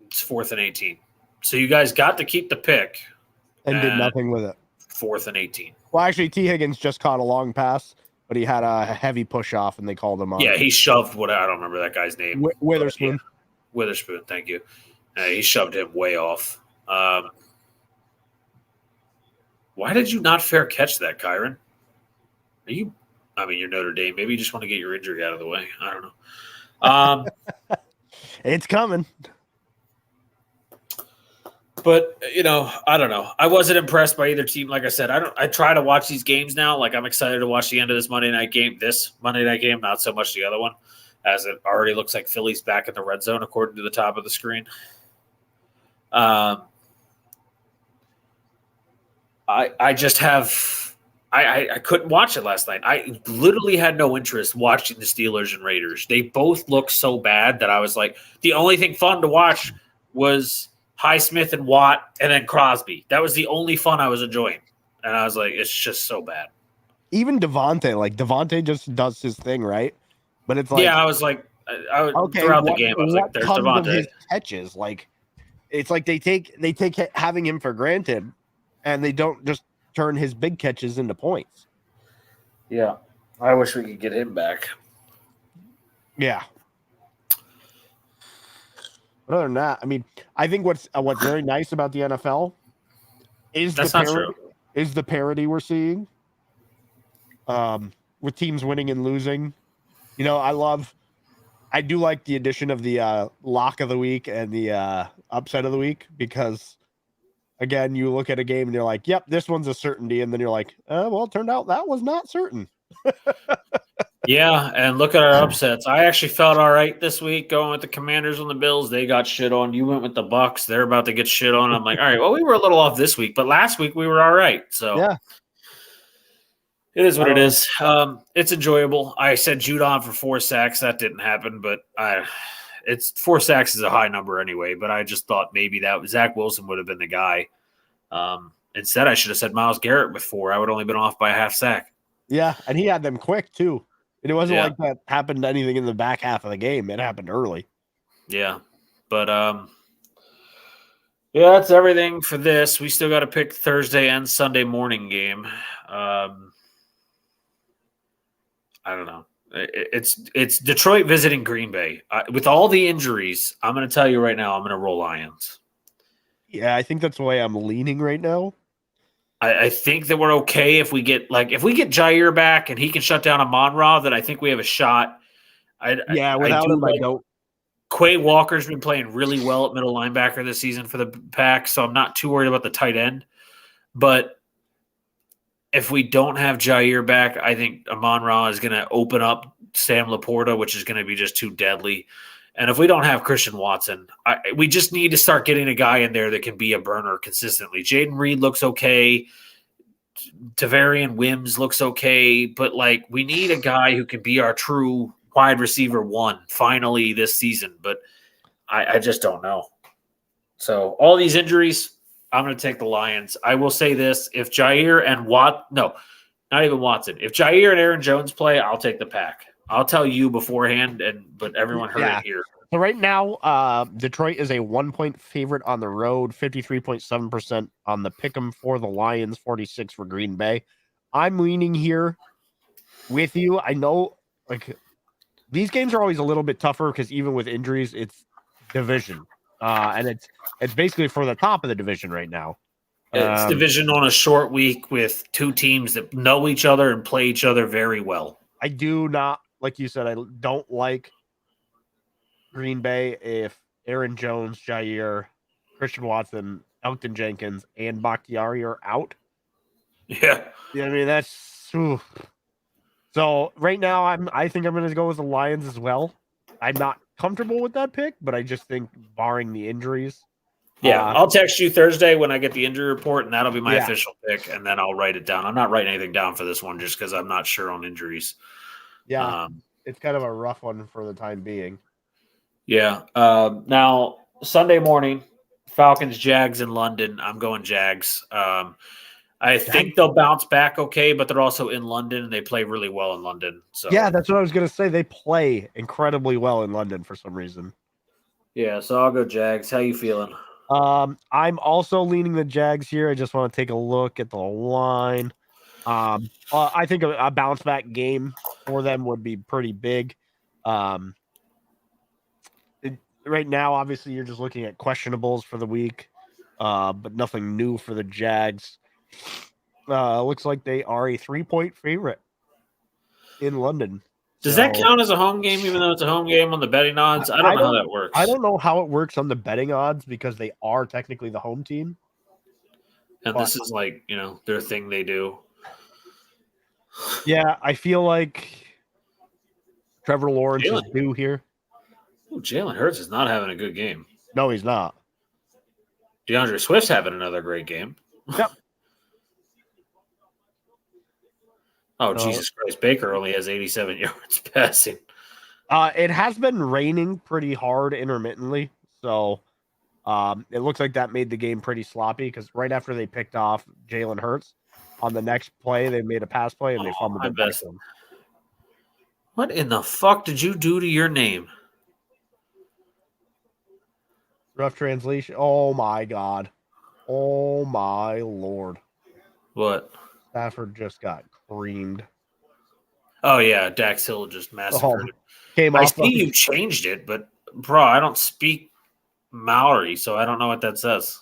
It's 4th and 18. So you guys got to keep the pick. And did nothing with it. 4th and 18. Well, actually, T. Higgins just caught a long pass, but he had a heavy push off, and they called him on. Yeah, he shoved I don't remember that guy's name. Witherspoon. Yeah. Witherspoon, thank you. He shoved him way off. Why did you not fair catch that, Kyron? Are you? I mean, you're Notre Dame. Maybe you just want to get your injury out of the way. I don't know. It's coming. But I don't know. I wasn't impressed by either team. Like I said, I try to watch these games now. Like I'm excited to watch the end of this Monday night game. Not so much the other one, as it already looks like Philly's back in the red zone according to the top of the screen. I just have I couldn't watch it last night. I literally had no interest watching the Steelers and Raiders. They both looked so bad that I was like, the only thing fun to watch was Highsmith and Watt and then Crosby. That was the only fun I was enjoying. And I was like, it's just so bad. Even Devontae just does his thing, right? But it's like, yeah, I was like, throughout the game, I was like, there's Devontae. His catches, like it's like they take having him for granted, and they don't just turn his big catches into points. Yeah, I wish we could get him back. Yeah. But other than that, I mean, I think what's very nice about the NFL is the parity we're seeing. With teams winning and losing. I do like the addition of the lock of the week and the upset of the week, because again, you look at a game and you're like, yep, this one's a certainty. And then you're like, well, it turned out that was not certain. Yeah, and look at our upsets. I actually felt all right this week going with the Commanders on the Bills. They got shit on. You went with the Bucks. They're about to get shit on. I'm like, all right, well, we were a little off this week, but last week we were all right. So yeah, it is what it is. It's enjoyable. I said Judon for 4 sacks. That didn't happen, but it's 4 sacks is a high number anyway. But I just thought maybe that Zach Wilson would have been the guy. Instead, I should have said Myles Garrett with 4. I would have only been off by a half sack. Yeah, and he had them quick too. And it wasn't like that happened anything in the back half of the game. It happened early. Yeah. But that's everything for this. We still got to pick Thursday and Sunday morning game. I don't know. It's Detroit visiting Green Bay. With all the injuries, I'm going to tell you right now, I'm going to roll Lions. Yeah, I think that's the way I'm leaning right now. I think that we're okay if we get Jair back and he can shut down Amon-Ra, then I think we have a shot. Without him, I don't. Quay Walker's been playing really well at middle linebacker this season for the Pack, so I'm not too worried about the tight end. But if we don't have Jair back, I think Amon-Ra is going to open up Sam Laporta, which is going to be just too deadly. And if we don't have Christian Watson, we just need to start getting a guy in there that can be a burner consistently. Jaden Reed looks okay. Tavarian Wims looks okay. But, we need a guy who can be our true wide receiver 1 finally this season. But I just don't know. So all these injuries, I'm going to take the Lions. I will say this. If Jair and not even Watson. If Jair and Aaron Jones play, I'll take the Pack. I'll tell you beforehand, but everyone heard it here. So right now, Detroit is a 1-point favorite on the road, 53.7% on the pick'em for the Lions, 46 for Green Bay. I'm leaning here with you. I know, these games are always a little bit tougher because even with injuries, it's division, and it's basically for the top of the division right now. It's division on a short week with 2 teams that know each other and play each other very well. I do not. Like you said, I don't like Green Bay if Aaron Jones, Jair, Christian Watson, Elgton Jenkins, and Bakhtiari are out. Yeah. I mean, that's... Oof. So right now, I think I'm going to go with the Lions as well. I'm not comfortable with that pick, but I just think barring the injuries. Yeah, I'll text you Thursday when I get the injury report, and that'll be my official pick, and then I'll write it down. I'm not writing anything down for this one just because I'm not sure on injuries. Yeah, it's kind of a rough one for the time being. Yeah. Now, Sunday morning, Falcons, Jags in London. I'm going Jags. I think they'll bounce back okay, but they're also in London, and they play really well in London. So yeah, that's what I was going to say. They play incredibly well in London for some reason. Yeah, so I'll go Jags. How you feeling? I'm also leaning the Jags here. I just want to take a look at the line. I think a bounce back game for them would be pretty big. Right now, obviously, you're just looking at questionables for the week, but nothing new for the Jags. Looks like they are a 3-point favorite in London. Does So, that count as a home game, even though it's a home game on the betting odds? I don't know how that works. I don't know how it works on the betting odds because they are technically the home team. And this is like, their thing they do. Yeah, I feel like Trevor Lawrence is Jalen. due here. Ooh, Jalen Hurts is not having a good game. No, he's not. DeAndre Swift's having another great game. Yep. Oh, Jesus Christ. Baker only has 87 yards passing. It has been raining pretty hard intermittently. So it looks like that made the game pretty sloppy because right after they picked off Jalen Hurts, on the next play, they made a pass play and they fumbled it back to him. What in the fuck did you do to your name? Rough translation. Oh, my God. Oh, my Lord. What? Stafford just got creamed. Oh, yeah. Dax Hill just massacred him. Came I off see you changed it, but, bro, I don't speak Maori, so I don't know what that says.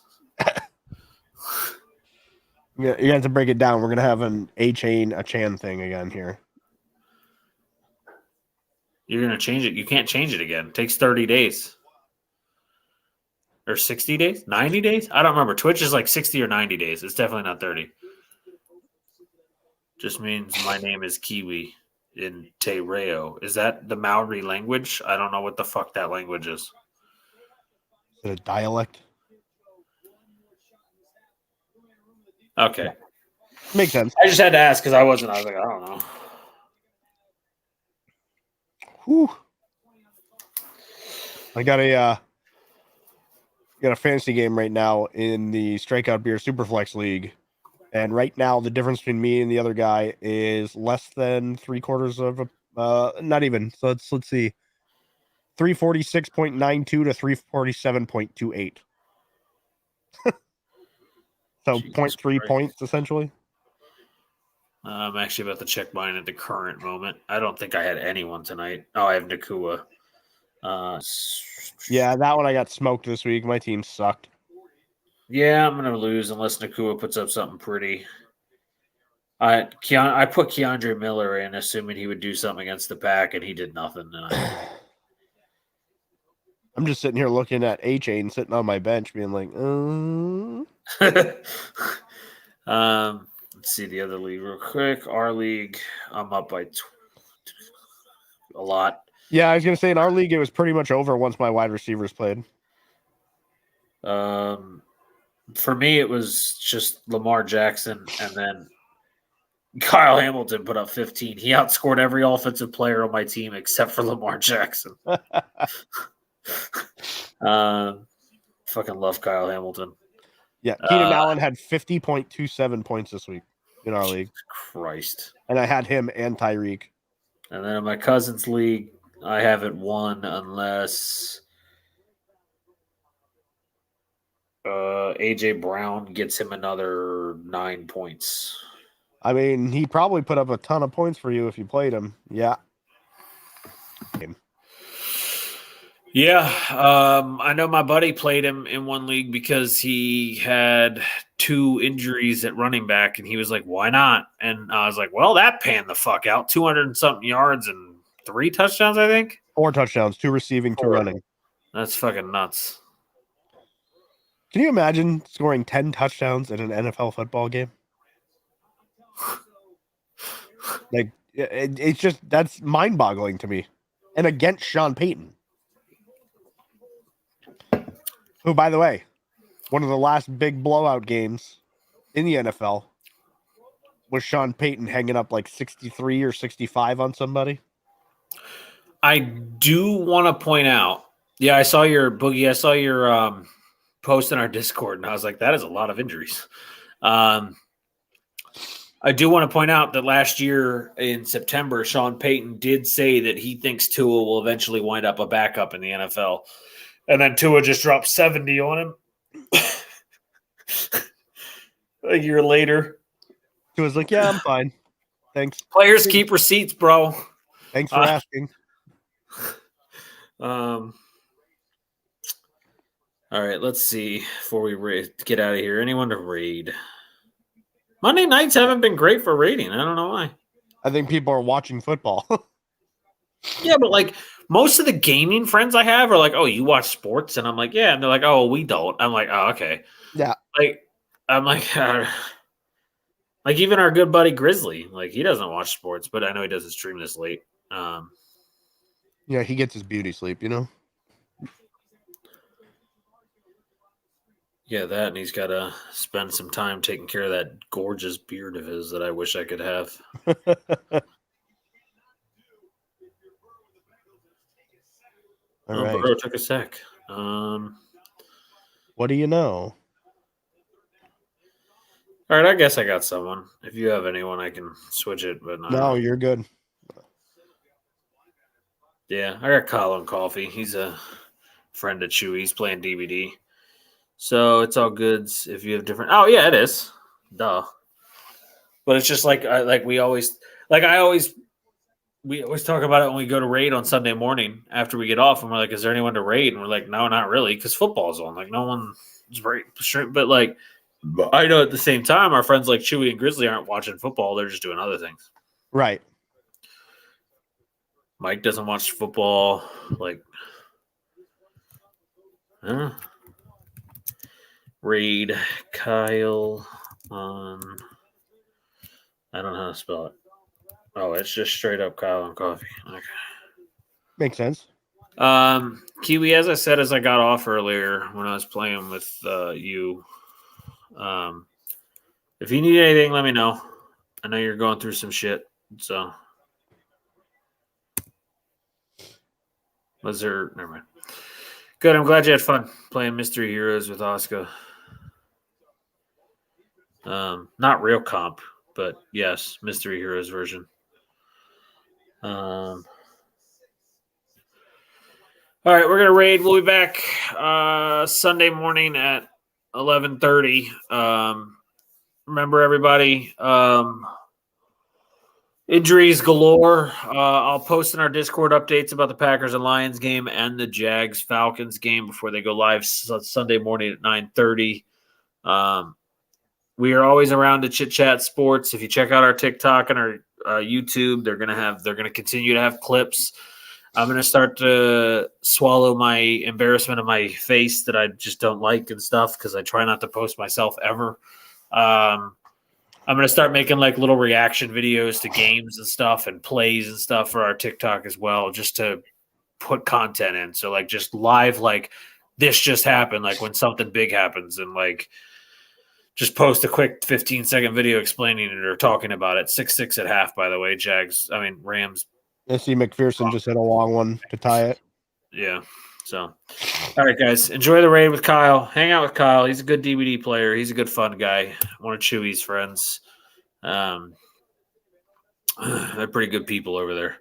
Yeah, you have to break it down. We're going to have an a Chan thing again here. You're going to change it. You can't change it again. It takes 30 days. Or 60 days? 90 days? I don't remember. Twitch is like 60 or 90 days. It's definitely not 30. Just means my name is Kiwi in Te Reo. Is that the Maori language? I don't know what the fuck that language is. Is it a dialect? Okay. Yeah. Makes sense. I just had to ask because I was like, I don't know. Whew. I got a fantasy game right now in the Strikeout Beer Superflex League. And right now, the difference between me and the other guy is less than 3/4 of a, not even. So let's see, 346.92 to 347.28. So 0.3 points essentially. I'm actually about to check mine at the current moment. I don't think I had anyone tonight. Oh, I have Nakua. Yeah, that one I got smoked this week. My team sucked. Yeah, I'm gonna lose unless Nakua puts up something pretty. I put Keandre Miller in, assuming he would do something against the Pack, and he did nothing. I'm just sitting here looking at A-Chain sitting on my bench, being like, Let's see the other league real quick. Our league, I'm up by a lot. Yeah, I was gonna say in our league it was pretty much over once my wide receivers played. For me, it was just Lamar Jackson, and then Kyle Hamilton put up 15. He outscored every offensive player on my team except for Lamar Jackson. Fucking love Kyle Hamilton. Yeah, Keenan Allen had 50.27 points this week in our league. Christ. And I had him and Tyreek. And then in my cousin's league, I haven't won unless AJ Brown gets him another 9 points. I mean, he probably put up a ton of points for you if you played him. Yeah. Yeah, I know my buddy played him in one league because he had 2 injuries at running back, and he was like, why not? And I was like, well, that panned the fuck out. 200 and something yards and 3 touchdowns, I think. 4 touchdowns, 2 receiving, 2 running. That's fucking nuts. Can you imagine scoring 10 touchdowns in an NFL football game? Like, it's just, that's mind-boggling to me. And against Sean Payton. Who, by the way, one of the last big blowout games in the NFL was Sean Payton hanging up like 63 or 65 on somebody. I do want to point out, yeah, I saw your Boogie. I saw your post in our Discord, and I was like, that is a lot of injuries. I do want to point out that last year in September, Sean Payton did say that he thinks Tua will eventually wind up a backup in the NFL. And then Tua just dropped 70 on him a year later. Tua's like, yeah, I'm fine. Thanks. Players keep receipts, bro. Thanks for asking. All right, let's see before we get out of here. Anyone to raid? Monday nights haven't been great for rating. I don't know why. I think people are watching football. Yeah, but like most of the gaming friends I have are like, "Oh, you watch sports?" And I'm like, "Yeah." And they're like, "Oh, we don't." I'm like, "Oh, okay." Yeah. Like, I'm like, like even our good buddy Grizzly, like he doesn't watch sports, but I know he doesn't stream this late. Yeah, he gets his beauty sleep, you know? Yeah, that, and he's got to spend some time taking care of that gorgeous beard of his that I wish I could have. All right. Burrow took a sec. What do you know? All right, I guess I got someone. If you have anyone, I can switch it. But No, you're good. yeah, I got Colin Coffee. He's a friend of Chewy. He's playing DVD, so it's all goods. If you have different, oh yeah, it is. Duh. But it's just like we always talk about it when we go to raid on Sunday morning after we get off, and we're like, "Is there anyone to raid?" And we're like, "No, not really," because football's on. Like, no one's right. But like, I know at the same time, our friends like Chewy and Grizzly aren't watching football; they're just doing other things. Right. Mike doesn't watch football. Like, raid Kyle on. I don't know how to spell it. Oh, it's just straight up Kyle on Coffee. Okay. Makes sense. Kiwi, as I said, as I got off earlier when I was playing with you, if you need anything, let me know. I know you're going through some shit, so was there? Never mind. Good. I'm glad you had fun playing Mystery Heroes with Oscar. Not real comp, but yes, Mystery Heroes version. All right, we're gonna raid. We'll be back Sunday morning at 11:30. Remember, everybody, injuries galore. I'll post in our Discord updates about the Packers and Lions game and the Jags Falcons game before they go live Sunday morning at 9:30. We are always around to chit chat sports. If you check out our TikTok and our YouTube, they're gonna continue to have clips. I'm going to start to swallow my embarrassment of my face that I just don't like and stuff because I try not to post myself ever. I'm going to start making like little reaction videos to games and stuff and plays and stuff for our TikTok as well, just to put content in. So like just live, like this just happened, like when something big happens, and like just post a quick 15-second video explaining it or talking about it. 6-6 at half, by the way. Rams. I see McPherson just hit a long one to tie it. Yeah. So, all right, guys, enjoy the raid with Kyle. Hang out with Kyle. He's a good DVD player. He's a good, fun guy. One of Chewy's friends. They're pretty good people over there.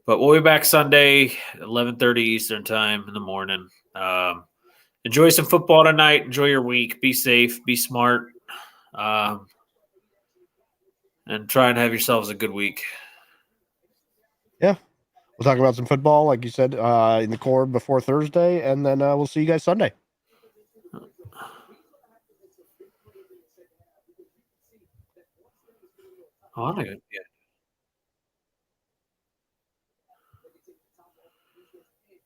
But we'll be back Sunday, 11:30 Eastern time in the morning. Enjoy some football tonight. Enjoy your week. Be safe. Be smart. And try and have yourselves a good week. Yeah. We'll talk about some football, like you said, in the core before Thursday, and then we'll see you guys Sunday. Oh, yeah.